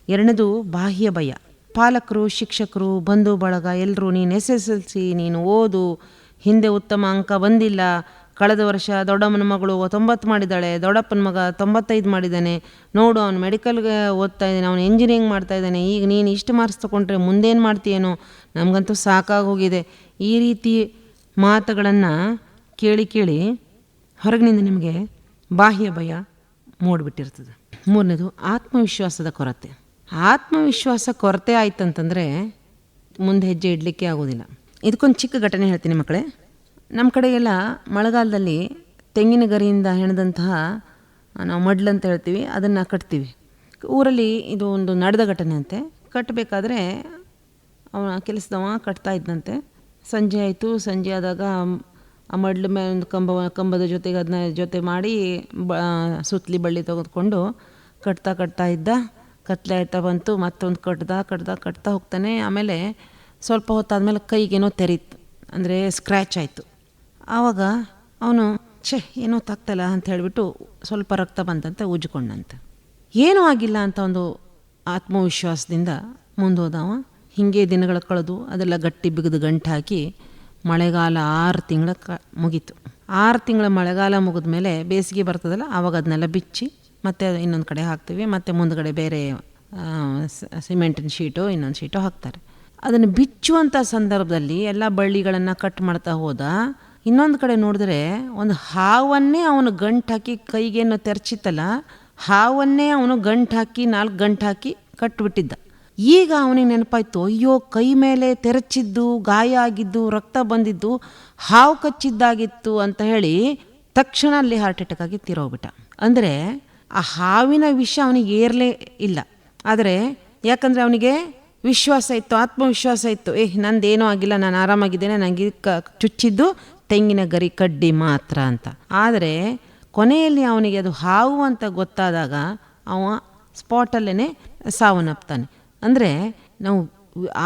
ಎರಡನೇದು ಬಾಹ್ಯ ಭಯ. ಪಾಲಕರು, ಶಿಕ್ಷಕರು, ಬಂಧು ಬಳಗ ಎಲ್ಲರೂ ನೀನು SSLC ನೀನು ಓದು, ಹಿಂದೆ ಉತ್ತಮ ಅಂಕ ಬಂದಿಲ್ಲ, ಕಳೆದ ವರ್ಷ ದೊಡ್ಡಮ್ಮನ ಮಗಳು 90 ಮಾಡಿದ್ದಾಳೆ, ದೊಡ್ಡಪ್ಪನ ಮಗ 95 ಮಾಡಿದ್ದಾನೆ, ನೋಡು ಅವನು ಮೆಡಿಕಲ್ಗೆ ಓದ್ತಾ ಇದ್ದಾನೆ, ಅವನು ಇಂಜಿನಿಯರಿಂಗ್ ಮಾಡ್ತಾ ಇದ್ದಾನೆ, ಈಗ ನೀನು ಇಷ್ಟು ಮಾರ್ಕ್ಸ್ ತೊಗೊಂಡ್ರೆ ಮುಂದೇನು ಮಾಡ್ತೀಯೇನೋ, ನಮಗಂತೂ ಸಾಕಾಗೋಗಿದೆ. ಈ ರೀತಿ ಮಾತುಗಳನ್ನು ಕೇಳಿ ಕೇಳಿ ಹೊರಗಿನಿಂದ ನಿಮಗೆ ಬಾಹ್ಯ ಭಯ ಮೂಡಿಬಿಟ್ಟಿರ್ತದೆ. ಮೂರನೇದು ಆತ್ಮವಿಶ್ವಾಸದ ಕೊರತೆ. ಆತ್ಮವಿಶ್ವಾಸ ಕೊರತೆ ಆಯ್ತಂತಂದರೆ ಮುಂದೆ ಹೆಜ್ಜೆ ಇಡಲಿಕ್ಕೆ ಆಗೋದಿಲ್ಲ. ಇದಕ್ಕೊಂದು ಚಿಕ್ಕ ಘಟನೆ ಹೇಳ್ತೀನಿ ಮಕ್ಕಳೇ. ನಮ್ಮ ಕಡೆಗೆಲ್ಲ ಮಳೆಗಾಲದಲ್ಲಿ ತೆಂಗಿನ ಗರಿಯಿಂದ ಹೆಣೆದಂತಹ ನಾವು ಮಡ್ಲು ಅಂತ ಹೇಳ್ತೀವಿ, ಅದನ್ನು ಕಟ್ತೀವಿ. ಊರಲ್ಲಿ ಇದು ಒಂದು ನಡೆದ ಘಟನೆ ಅಂತೆ. ಕಟ್ಟಬೇಕಾದ್ರೆ ಅವನ ಕೆಲಸದವ ಕಟ್ತಾ ಇದ್ದಂತೆ. ಸಂಜೆ ಆಯಿತು. ಸಂಜೆ ಆದಾಗ ಆ ಮಡ್ಲ ಮೇಲೆ ಒಂದು ಕಂಬದ ಜೊತೆಗೆ ಅದನ್ನ ಜೊತೆ ಮಾಡಿ ಸುತ್ತಲಿ ಬಳ್ಳಿ ತೆಗೆದುಕೊಂಡು ಕಟ್ತಾ ಇದ್ದ. ಕತ್ಲೆ ಆಯ್ತಾ ಬಂತು, ಮತ್ತೊಂದು ಕಟ್ತಾ ಹೋಗ್ತಾನೆ. ಆಮೇಲೆ ಸ್ವಲ್ಪ ಹೊತ್ತಾದ್ಮೇಲೆ ಕೈಗೇನೋ ತೆರೀತು, ಅಂದರೆ ಸ್ಕ್ರ್ಯಾಚ್ ಆಯಿತು. ಆವಾಗ ಅವನು ಏನೋ ತಾಗ್ತಲ್ಲ ಅಂತ ಹೇಳಿಬಿಟ್ಟು ಸ್ವಲ್ಪ ರಕ್ತ ಬಂದಂತೆ ಉಜ್ಕೊಂಡಂತೆ. ಏನೂ ಆಗಿಲ್ಲ ಅಂತ ಒಂದು ಆತ್ಮವಿಶ್ವಾಸದಿಂದ ಮುಂದೋದವ. ಹೀಗೆ ದಿನಗಳ ಕಳೆದು ಅದೆಲ್ಲ ಗಟ್ಟಿ ಬಿಗಿದು ಗಂಟು ಹಾಕಿ ಮಳೆಗಾಲ 6 ತಿಂಗಳ ಮುಗೀತು. 6 ತಿಂಗಳ ಮಳೆಗಾಲ ಮುಗಿದ ಮೇಲೆ ಬೇಸಿಗೆ ಬರ್ತದಲ್ಲ, ಆವಾಗ ಅದನ್ನೆಲ್ಲ ಬಿಚ್ಚಿ ಮತ್ತೆ ಇನ್ನೊಂದು ಕಡೆ ಹಾಕ್ತೀವಿ. ಮತ್ತು ಮುಂದ್ಗಡೆ ಬೇರೆ ಸಿಮೆಂಟಿನ ಶೀಟೋ ಇನ್ನೊಂದು ಶೀಟೋ ಹಾಕ್ತಾರೆ. ಅದನ್ನು ಬಿಚ್ಚುವಂಥ ಸಂದರ್ಭದಲ್ಲಿ ಎಲ್ಲ ಬಳ್ಳಿಗಳನ್ನು ಕಟ್ ಮಾಡ್ತಾ ಹೋದ. ಇನ್ನೊಂದು ಕಡೆ ನೋಡಿದ್ರೆ ಒಂದು ಹಾವನ್ನೇ ಅವನು ಗಂಟು ಹಾಕಿ, ಕೈಗೇನು ತೆರಚಿತ್ತಲ್ಲ ಹಾವನ್ನೇ ಅವನು ಗಂಟು ಹಾಕಿ 4 ಗಂಟು ಹಾಕಿ ಕಟ್ಟಿಬಿಟ್ಟಿದ್ದ. ಈಗ ಅವನಿಗೆ ನೆನಪಾಯ್ತು, ಅಯ್ಯೋ ಕೈ ಮೇಲೆ ತೆರಚಿದ್ದು, ಗಾಯ ಆಗಿದ್ದು, ರಕ್ತ ಬಂದಿದ್ದು ಹಾವು ಕಚ್ಚಿದ್ದಾಗಿತ್ತು ಅಂತ ಹೇಳಿ ತಕ್ಷಣ ಅಲ್ಲಿ ಹಾರ್ಟ್ ಅಟ್ಯಾಕ್ ಆಗಿ ತೀರೋಗ್ಬಿಟ್ಟ. ಅಂದರೆ ಆ ಹಾವಿನ ವಿಷ ಅವನಿಗೆ ಏರಲೇ ಇಲ್ಲ. ಆದರೆ ಯಾಕಂದರೆ ಅವನಿಗೆ ವಿಶ್ವಾಸ ಇತ್ತು, ಆತ್ಮವಿಶ್ವಾಸ ಇತ್ತು, ನಂದೇನೂ ಆಗಿಲ್ಲ, ನಾನು ಆರಾಮಾಗಿದ್ದೇನೆ, ನನಗೆ ಚುಚ್ಚಿದ್ದು ತೆಂಗಿನ ಗರಿ ಕಡ್ಡಿ ಮಾತ್ರ ಅಂತ. ಆದರೆ ಕೊನೆಯಲ್ಲಿ ಅವನಿಗೆ ಅದು ಹಾವು ಅಂತ ಗೊತ್ತಾದಾಗ ಅವ ಸ್ಪಾಟಲ್ಲೇ ಸಾವನ್ನಪ್ತಾನೆ. ಅಂದರೆ ನಾವು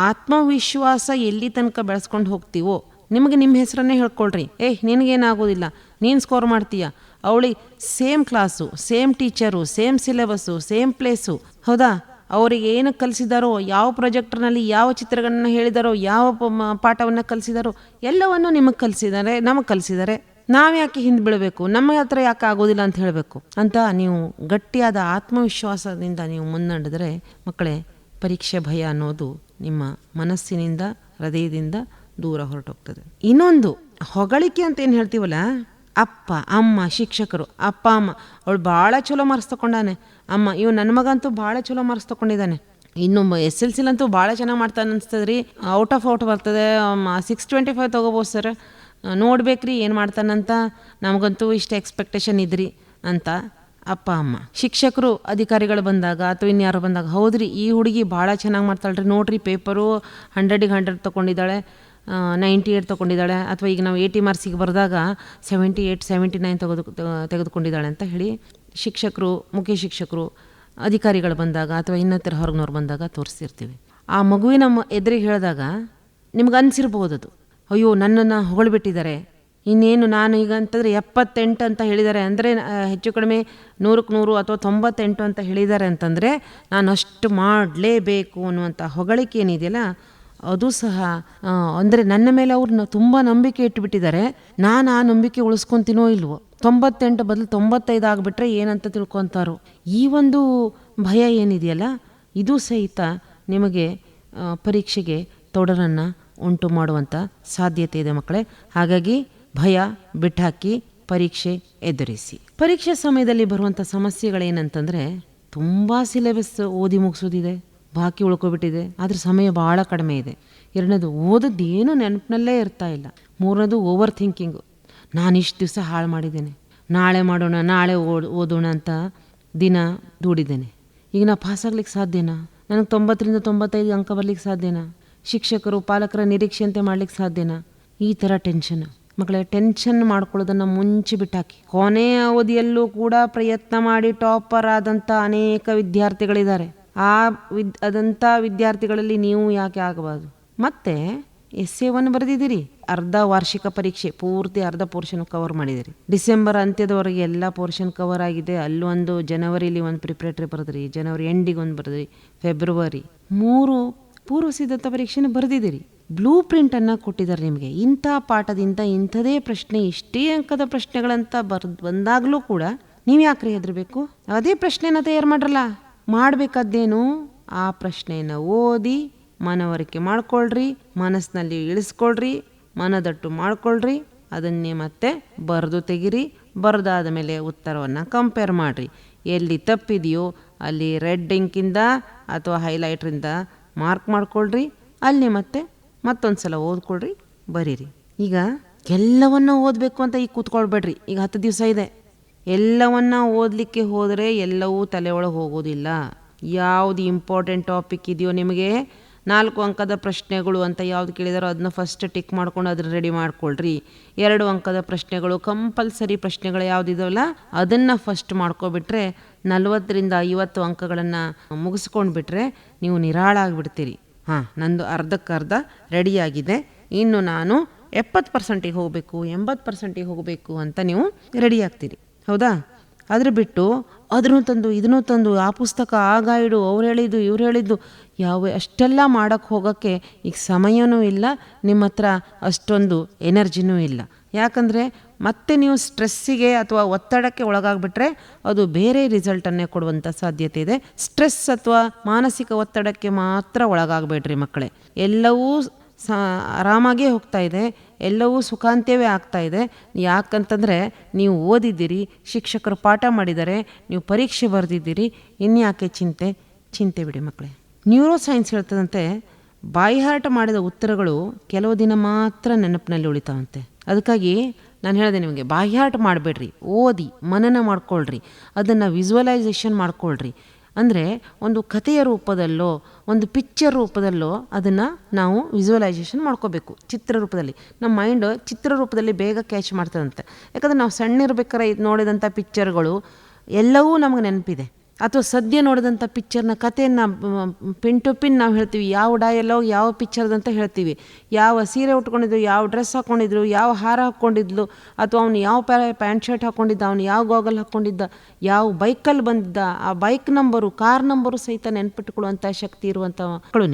ಆತ್ಮವಿಶ್ವಾಸ ಎಲ್ಲಿ ತನಕ ಬೆಳೆಸ್ಕೊಂಡು ಹೋಗ್ತೀವೋ, ನಿಮಗೆ ನಿಮ್ಮ ಹೆಸರನ್ನೇ ಹೇಳ್ಕೊಳ್ರಿ, ನಿನಗೇನಾಗೋದಿಲ್ಲ, ನೀನು ಸ್ಕೋರ್ ಮಾಡ್ತೀಯ, ಅವಳಿಗೆ same class, same teacher, same syllabus, same place, ಹೌದಾ, ಅವರಿಗೆ ಏನು ಕಲಿಸಿದಾರೋ, ಯಾವ ಪ್ರೊಜೆಕ್ಟ್ರ್ನಲ್ಲಿ ಯಾವ ಚಿತ್ರಗಳನ್ನು ಹೇಳಿದಾರೋ, ಯಾವ ಪಾಠವನ್ನು ಕಲಿಸಿದಾರೋ ಎಲ್ಲವನ್ನು ನಿಮಗೆ ಕಲಿಸಿದ್ದಾರೆ, ನಮಗೆ ಕಲಿಸಿದ್ದಾರೆ. ನಾವು ಯಾಕೆ ಹಿಂದೆ ಬೀಳಬೇಕು, ನಮ್ಮ ಹತ್ರ ಯಾಕೆ ಆಗೋದಿಲ್ಲ ಅಂತ ಹೇಳಬೇಕು ಅಂತ ನೀವು ಗಟ್ಟಿಯಾದ ಆತ್ಮವಿಶ್ವಾಸದಿಂದ ನೀವು ಮುನ್ನಡೆದರೆ ಮಕ್ಕಳೇ, ಪರೀಕ್ಷೆ ಭಯ ಅನ್ನೋದು ನಿಮ್ಮ ಮನಸ್ಸಿನಿಂದ, ಹೃದಯದಿಂದ ದೂರ ಹೊರಟೋಗ್ತದೆ. ಇನ್ನೊಂದು ಹೊಗಳಿಕೆ ಅಂತ ಏನು ಹೇಳ್ತೀವಲ್ಲ, ಅಪ್ಪ ಅಮ್ಮ ಶಿಕ್ಷಕರು, ಅಪ್ಪ ಅಮ್ಮ ಅವಳು ಭಾಳ ಚಲೋ ಮಾರ್ಕ್ಸ್ ತೊಗೊಂಡಾನೆ, ಅಮ್ಮ ಇವ್ ನನ್ನ ಮಗಂತೂ ಭಾಳ ಚಲೋ ಮಾರ್ಕ್ಸ್ ತೊಗೊಂಡಿದ್ದಾನೆ, ಇನ್ನು SSLCಲಂತೂ ಭಾಳ ಚೆನ್ನಾಗಿ ಮಾಡ್ತಾನೆ ಅನಿಸ್ತದೆ ರೀ, ಔಟ್ ಬರ್ತದೆ, 625 ತೊಗೋಬೋದು ಸರ್, ನೋಡ್ಬೇಕ್ರಿ ಏನು ಮಾಡ್ತಾನಂತ, ನಮಗಂತೂ ಇಷ್ಟು ಎಕ್ಸ್ಪೆಕ್ಟೇಷನ್ ಇದ್ರಿ ಅಂತ ಅಪ್ಪ ಅಮ್ಮ. ಶಿಕ್ಷಕರು ಅಧಿಕಾರಿಗಳು ಬಂದಾಗ ಅಥವಾ ಇನ್ಯಾರು ಬಂದಾಗ, ಹೌದ್ರಿ ಈ ಹುಡುಗಿ ಭಾಳ ಚೆನ್ನಾಗಿ ಮಾಡ್ತಾಳ್ರಿ, ನೋಡ್ರಿ ಪೇಪರು 100ಗೆ 100 ತೊಗೊಂಡಿದ್ದಾಳೆ, 98 ತೊಗೊಂಡಿದ್ದಾಳೆ, ಅಥವಾ ಈಗ ನಾವು 80 ಮಾರ್ಕ್ಸಿಗೆ ಬರೆದಾಗ 78 79 ತೆಗೆದುಕೊಂಡಿದ್ದಾಳೆ ಅಂತ ಹೇಳಿ ಶಿಕ್ಷಕರು, ಮುಖ್ಯ ಶಿಕ್ಷಕರು, ಅಧಿಕಾರಿಗಳು ಬಂದಾಗ ಅಥವಾ ಇನ್ನಿತರ ಹೊರಗಿನವ್ರು ಬಂದಾಗ ತೋರಿಸ್ತಿರ್ತೀವಿ. ಆ ಮಗುವಿನ ಎದುರಿಗೆ ಹೇಳಿದಾಗ ನಿಮ್ಗೆ ಅನಿಸಿರ್ಬೋದು ಅದು, ಅಯ್ಯೋ ನನ್ನನ್ನು ಹೊಗಳ್ಬಿಟ್ಟಿದ್ದಾರೆ, ಇನ್ನೇನು ನಾನು ಈಗ ಅಂತಂದರೆ 78 ಅಂತ ಹೇಳಿದ್ದಾರೆ ಅಂದರೆ ಹೆಚ್ಚು ಕಡಿಮೆ 100ಕ್ಕೆ 100 ಅಥವಾ 98 ಅಂತ ಹೇಳಿದ್ದಾರೆ ಅಂತಂದರೆ ನಾನು ಅಷ್ಟು ಮಾಡಲೇಬೇಕು ಅನ್ನುವಂಥ ಹೊಗಳಿಕೆ ಏನಿದೆಯಲ್ಲ ಅದು ಸಹ ಅಂದರೆ ನನ್ನ ಮೇಲೆ ಅವ್ರು ತುಂಬ ನಂಬಿಕೆ ಇಟ್ಟುಬಿಟ್ಟಿದ್ದಾರೆ. ನಾನು ಆ ನಂಬಿಕೆ ಉಳಿಸ್ಕೊತೀನೋ ಇಲ್ವೋ, 98 ಬದಲು 95 ಆಗಿಬಿಟ್ರೆ ಏನಂತ ತಿಳ್ಕೊತಾರೋ, ಈ ಒಂದು ಭಯ ಏನಿದೆಯಲ್ಲ ಇದು ಸಹಿತ ನಿಮಗೆ ಪರೀಕ್ಷೆಗೆ ತೊಡರನ್ನು ಉಂಟು ಮಾಡುವಂಥ ಸಾಧ್ಯತೆ ಇದೆ ಮಕ್ಕಳೇ. ಹಾಗಾಗಿ ಭಯ ಬಿಟ್ಟಾಕಿ ಪರೀಕ್ಷೆ ಎದುರಿಸಿ. ಪರೀಕ್ಷೆ ಸಮಯದಲ್ಲಿ ಬರುವಂಥ ಸಮಸ್ಯೆಗಳೇನಂತಂದರೆ ತುಂಬ ಸಿಲೆಬಸ್ ಓದಿ ಮುಗಿಸೋದಿದೆ, ಬಾಕಿ ಉಳ್ಕೊಬಿಟ್ಟಿದೆ, ಆದರೆ ಸಮಯ ಭಾಳ ಕಡಿಮೆ ಇದೆ. ಎರಡನೇದು ಓದೋದೇನು ನೆನಪಿನಲ್ಲೇ ಇರ್ತಾ ಇಲ್ಲ. ಮೂರನೇದು ಓವರ್ ಥಿಂಕಿಂಗು, ನಾನು ಇಷ್ಟು ದಿವಸ ಹಾಳು ಮಾಡಿದ್ದೇನೆ, ನಾಳೆ ಮಾಡೋಣ, ನಾಳೆ ಓದೋಣ ಅಂತ ದಿನ ದೂಡಿದ್ದೇನೆ, ಈಗ ನಾ ಪಾಸಾಗ್ಲಿಕ್ಕೆ ಸಾಧ್ಯನಾ, ನನಗೆ 90ರಿಂದ 95 ಅಂಕ ಬರ್ಲಿಕ್ಕೆ ಸಾಧ್ಯನಾ, ಶಿಕ್ಷಕರು ಪಾಲಕರ ನಿರೀಕ್ಷೆಯಂತೆ ಮಾಡ್ಲಿಕ್ಕೆ ಸಾಧ್ಯನಾ, ಈ ಥರ ಟೆನ್ಷನ್. ಮಕ್ಕಳೇ, ಟೆನ್ಷನ್ ಮಾಡ್ಕೊಳ್ಳೋದನ್ನು ಮುಂಚೆ ಬಿಟ್ಟಾಕಿ. ಕೊನೆಯ ಅವಧಿಯಲ್ಲೂ ಕೂಡ ಪ್ರಯತ್ನ ಮಾಡಿ ಟಾಪರ್ ಆದಂಥ ಅನೇಕ ವಿದ್ಯಾರ್ಥಿಗಳಿದ್ದಾರೆ. ಅದಂಥ ವಿದ್ಯಾರ್ಥಿಗಳಲ್ಲಿ ನೀವು ಯಾಕೆ ಆಗಬಾರ್ದು? ಮತ್ತು essay 1 ಬರೆದಿದ್ದೀರಿ, ಅರ್ಧ ವಾರ್ಷಿಕ ಪರೀಕ್ಷೆ ಪೂರ್ತಿ ಅರ್ಧ ಪೋರ್ಷನ್ ಕವರ್ ಮಾಡಿದಿರಿ, ಡಿಸೆಂಬರ್ ಅಂತ್ಯದವರೆಗೆ ಎಲ್ಲ ಪೋರ್ಷನ್ ಕವರ್ ಆಗಿದೆ. ಅಲ್ಲೊಂದು ಜನವರಿಲಿ ಒಂದು ಪ್ರಿಪ್ರೇಟರಿ ಬರೆದ್ರಿ, ಜನವರಿ ಎಂಡಿಗೆ ಒಂದು ಬರೆದ್ರಿ, ಫೆಬ್ರವರಿ 3 ಪೂರ್ವ ಸಿದ್ಧತಾ ಪರೀಕ್ಷೆನ ಬರೆದಿದ್ದೀರಿ. ಬ್ಲೂ ಪ್ರಿಂಟನ್ನು ಕೊಟ್ಟಿದ್ದಾರೆ ನಿಮಗೆ. ಇಂಥ ಪಾಠದಿಂದ ಇಂಥದೇ ಪ್ರಶ್ನೆ, ಇಷ್ಟೇ ಅಂಕದ ಪ್ರಶ್ನೆಗಳಂತ ಬಂದಾಗಲೂ ಕೂಡ ನೀವು ಯಾಕ್ರಿ ಹೆದರಬೇಕು? ಅದೇ ಪ್ರಶ್ನೆನ ತಯಾರು ಮಾಡ್ರಲ್ಲ. ಮಾಡಬೇಕಾದ್ದೇನು, ಆ ಪ್ರಶ್ನೆಯನ್ನು ಓದಿ ಮನವರಿಕೆ ಮಾಡ್ಕೊಳ್ರಿ, ಮನಸ್ಸಿನಲ್ಲಿ ಇಳಿಸ್ಕೊಳ್ರಿ, ಮನದಟ್ಟು ಮಾಡ್ಕೊಳ್ರಿ, ಅದನ್ನೇ ಮತ್ತೆ ಬರೆದು ತೆಗಿರಿ. ಬರೆದಾದ ಮೇಲೆ ಉತ್ತರವನ್ನು ಕಂಪೇರ್ ಮಾಡಿರಿ. ಎಲ್ಲಿ ತಪ್ಪಿದೆಯೋ ಅಲ್ಲಿ ರೆಡ್ ಇಂಕಿಂದ ಅಥವಾ ಹೈಲೈಟ್ರಿಂದ ಮಾರ್ಕ್ ಮಾಡ್ಕೊಳ್ರಿ. ಅಲ್ಲಿ ಮತ್ತೊಂದು ಸಲ ಓದ್ಕೊಳ್ರಿ, ಬರೀರಿ. ಈಗ ಎಲ್ಲವನ್ನ ಓದಬೇಕು ಅಂತ ಈಗ ಕೂತ್ಕೊಳ್ಬೇಡ್ರಿ. ಈಗ 10 ದಿವಸ ಇದೆ. ಎಲ್ಲವನ್ನ ಓದಲಿಕ್ಕೆ ಹೋದರೆ ಎಲ್ಲವೂ ತಲೆ ಒಳಗೆ ಹೋಗೋದಿಲ್ಲ. ಯಾವುದು ಇಂಪಾರ್ಟೆಂಟ್ ಟಾಪಿಕ್ ಇದೆಯೋ, ನಿಮಗೆ 4 ಅಂಕದ ಪ್ರಶ್ನೆಗಳು ಅಂತ ಯಾವ್ದು ಕೇಳಿದಾರೋ ಅದನ್ನ ಫಸ್ಟ್ ಟಿಕ್ ಮಾಡ್ಕೊಂಡು ಅದನ್ನ ರೆಡಿ ಮಾಡ್ಕೊಳ್ರಿ. 2 ಅಂಕದ ಪ್ರಶ್ನೆಗಳು, ಕಂಪಲ್ಸರಿ ಪ್ರಶ್ನೆಗಳು ಯಾವುದಿದಾವಲ್ಲ ಅದನ್ನು ಫಸ್ಟ್ ಮಾಡ್ಕೊಬಿಟ್ರೆ 40ರಿಂದ 50 ಅಂಕಗಳನ್ನು ಮುಗಿಸ್ಕೊಂಡ್ಬಿಟ್ರೆ ನೀವು ನಿರಾಳಾಗಿಬಿಡ್ತೀರಿ. ನಂದು ಅರ್ಧಕ್ಕರ್ಧ ರೆಡಿಯಾಗಿದೆ, ಇನ್ನು ನಾನು 70%ಗೆ ಹೋಗಬೇಕು, 80%ಗೆ ಹೋಗಬೇಕು ಅಂತ ನೀವು ರೆಡಿ ಆಗ್ತೀರಿ. ಹೌದಾ? ಅದ್ರ ಬಿಟ್ಟು ಅದನ್ನು ತಂದು ಇದನ್ನು ತಂದು, ಆ ಪುಸ್ತಕ, ಆ ಗೈಡು, ಅವ್ರು ಹೇಳಿದ್ದು ಇವ್ರು ಹೇಳಿದ್ದು, ಅಷ್ಟೆಲ್ಲ ಮಾಡೋಕ್ಕೆ ಹೋಗೋಕ್ಕೆ ಈಗ ಸಮಯನೂ ಇಲ್ಲ, ನಿಮ್ಮ ಹತ್ರ ಅಷ್ಟೊಂದು ಎನರ್ಜಿನೂ ಇಲ್ಲ. ಯಾಕಂದರೆ ಮತ್ತೆ ನೀವು ಸ್ಟ್ರೆಸ್ಸಿಗೆ ಅಥವಾ ಒತ್ತಡಕ್ಕೆ ಒಳಗಾಗ್ಬಿಟ್ರೆ ಅದು ಬೇರೆ ರಿಸಲ್ಟನ್ನೇ ಕೊಡುವಂಥ ಸಾಧ್ಯತೆ ಇದೆ. ಸ್ಟ್ರೆಸ್ ಅಥವಾ ಮಾನಸಿಕ ಒತ್ತಡಕ್ಕೆ ಮಾತ್ರ ಒಳಗಾಗಬೇಡ್ರಿ ಮಕ್ಕಳೇ. ಎಲ್ಲವೂ ಆರಾಮಾಗೇ ಹೋಗ್ತಾ ಇದೆ, ಎಲ್ಲವೂ ಸುಖಾಂತ್ಯವೇ ಆಗ್ತಾ ಇದೆ. ಯಾಕಂತಂದರೆ ನೀವು ಓದಿದ್ದೀರಿ, ಶಿಕ್ಷಕರು ಪಾಠ ಮಾಡಿದ್ದಾರೆ, ನೀವು ಪರೀಕ್ಷೆ ಬರೆದಿದ್ದೀರಿ, ಇನ್ಯಾಕೆ ಚಿಂತೆ ಬಿಡಿ ಮಕ್ಕಳೇ. ನ್ಯೂರೋ ಸೈನ್ಸ್ ಹೇಳ್ತದಂತೆ ಬಾಯಿಹಾಟ ಮಾಡಿದ ಉತ್ತರಗಳು ಕೆಲವು ದಿನ ಮಾತ್ರ ನೆನಪಿನಲ್ಲಿ ಉಳಿತಾವಂತೆ. ಅದಕ್ಕಾಗಿ ನಾನು ಹೇಳಿದೆ ನಿಮಗೆ, ಬಾಯಿಹಾಟ ಮಾಡಬೇಡ್ರಿ, ಓದಿ ಮನನ ಮಾಡ್ಕೊಳ್ರಿ, ಅದನ್ನು ವಿಜುವಲೈಸೇಷನ್ ಮಾಡ್ಕೊಳ್ರಿ. ಅಂದರೆ ಒಂದು ಕಥೆಯ ರೂಪದಲ್ಲೋ ಒಂದು ಪಿಕ್ಚರ್ ರೂಪದಲ್ಲೋ ಅದನ್ನು ನಾವು ವಿಜುವಲೈಸೇಷನ್ ಮಾಡ್ಕೋಬೇಕು. ಚಿತ್ರ ರೂಪದಲ್ಲಿ ನಮ್ಮ ಮೈಂಡ್ ಚಿತ್ರ ರೂಪದಲ್ಲಿ ಬೇಗ ಕ್ಯಾಚ್ ಮಾಡ್ತದಂತೆ. ಯಾಕಂದರೆ ನಾವು ಸಣ್ಣ ಇರ್ಬೇಕಾದ್ರೆ ನೋಡಿದಂಥ ಪಿಕ್ಚರ್ಗಳು ಎಲ್ಲವೂ ನಮಗೆ ನೆನಪಿದೆ. ಅಥವಾ ಸದ್ಯ ನೋಡಿದಂಥ ಪಿಕ್ಚರ್ನ ಕಥೆಯನ್ನು ಪಿನ್ ಟು ಪಿನ್ ನಾವು ಹೇಳ್ತೀವಿ. ಯಾವ ಡಯಲಾಗ್ ಯಾವ ಪಿಕ್ಚರ್ದಂತ ಹೇಳ್ತೀವಿ. ಯಾವ ಸೀರೆ ಉಟ್ಕೊಂಡಿದ್ರು, ಯಾವ ಡ್ರೆಸ್ ಹಾಕ್ಕೊಂಡಿದ್ರು, ಯಾವ ಹಾರ ಹಾಕ್ಕೊಂಡಿದ್ಲು, ಅಥವಾ ಅವನು ಯಾವ ಪ್ಯಾಂಟ್ ಶರ್ಟ್ ಹಾಕ್ಕೊಂಡಿದ್ದ, ಅವನು ಯಾವ ಗಾಗಲ್ ಹಾಕ್ಕೊಂಡಿದ್ದ, ಯಾವ ಬೈಕಲ್ಲಿ ಬಂದಿದ್ದ, ಆ ಬೈಕ್ ನಂಬರು, ಕಾರ್ ನಂಬರು ಸಹಿತ ನೆನ್ಪಿಟ್ಕೊಳ್ಳುವಂಥ ಶಕ್ತಿ ಇರುವಂಥ ಮಕ್ಕಳು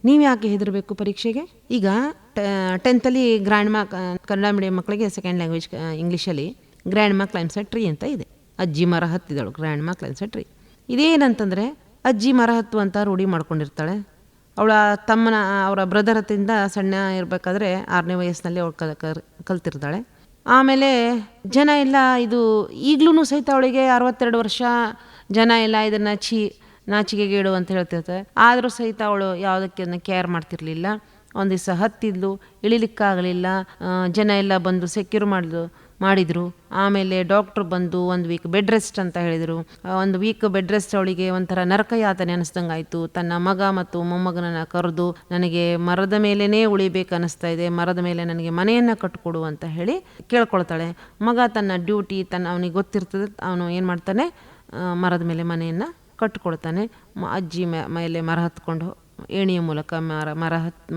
ನೀವು ಯಾಕೆ ಹೆದರಬೇಕು ಪರೀಕ್ಷೆಗೆ? ಈಗ 10th ಗ್ರ್ಯಾಂಡ್ ಮಾ ಕನ್ನಡ ಮೀಡಿಯಂ ಮಕ್ಕಳಿಗೆ ಸೆಕೆಂಡ್ ಲ್ಯಾಂಗ್ವೇಜ್ ಇಂಗ್ಲೀಷಲ್ಲಿ ಗ್ರ್ಯಾಂಡ್ ಮಾ ಕ್ಲೈಮ್ಸ್ ಎ ಟ್ರೀ ಅಂತ ಇದೆ. ಅಜ್ಜಿ ಮರ ಹತ್ತಿದಳು, ಗ್ರ್ಯಾಂಡ್ ಮಾ ಕ್ಲೈಮ್ಸ್ ಎ ಟ್ರೀ. ಇದೇನಂತಂದರೆ ಅಜ್ಜಿ ಮರ ಹತ್ತುವಂಥ ರೂಢಿ ಮಾಡ್ಕೊಂಡಿರ್ತಾಳೆ. ಅವರ ಬ್ರದರ್ ಹತ್ತಿಂದ ಸಣ್ಣ ಇರಬೇಕಾದ್ರೆ 6ನೇ ವಯಸ್ಸಿನಲ್ಲಿ ಅವಳು ಕಲ್ತಿರ್ತಾಳೆ. ಆಮೇಲೆ ಜನ ಎಲ್ಲ ಇದು ಈಗಲೂ ಸಹಿತ ಅವಳಿಗೆ 62 ವರ್ಷ, ಜನ ಎಲ್ಲ ಇದನ್ನು ನಾಚಿಕೆಗೇಡು ಅಂತ ಹೇಳ್ತಿರ್ತಾರೆ. ಆದರೂ ಸಹಿತ ಅವಳು ಯಾವುದಕ್ಕೆ ಕೇರ್ ಮಾಡ್ತಿರ್ಲಿಲ್ಲ. ಒಂದು ದಿವಸ ಹತ್ತಿದ್ಲು, ಇಳಿಲಿಕ್ಕಾಗಲಿಲ್ಲ. ಜನ ಎಲ್ಲ ಬಂದು ಸೆಕ್ಯೂರ್ ಮಾಡಿದರು. ಆಮೇಲೆ ಡಾಕ್ಟ್ರು ಬಂದು 1 ವೀಕ್ ಬೆಡ್ ರೆಸ್ಟ್ ಅಂತ ಹೇಳಿದರು. 1 ವೀಕ್ ಬೆಡ್ ರೆಸ್ಟ್ ಅವಳಿಗೆ ಒಂಥರ ನರಕಯಾತನೆ ಅನ್ನಿಸ್ದಂಗೆ ಆಯಿತು. ತನ್ನ ಮಗ ಮತ್ತು ಮೊಮ್ಮಗನನ್ನು ಕರೆದು, ನನಗೆ ಮರದ ಮೇಲೇ ಉಳಿಬೇಕು ಅನ್ನಿಸ್ತಾ ಇದೆ, ಮರದ ಮೇಲೆ ನನಗೆ ಮನೆಯನ್ನು ಕಟ್ಟಿಕೊಡು ಅಂತ ಹೇಳಿ ಕೇಳ್ಕೊಳ್ತಾಳೆ. ಮಗ ತನ್ನ ಡ್ಯೂಟಿ ಅವನಿಗೆ ಗೊತ್ತಿರ್ತದೆ, ಅವನು ಏನು ಮಾಡ್ತಾನೆ, ಮರದ ಮೇಲೆ ಮನೆಯನ್ನು ಕಟ್ಟಿಕೊಳ್ತಾನೆ. ಅಜ್ಜಿ ಮೇಲೆ ಮರ ಹತ್ಕೊಂಡು ಏಣಿಯ ಮೂಲಕ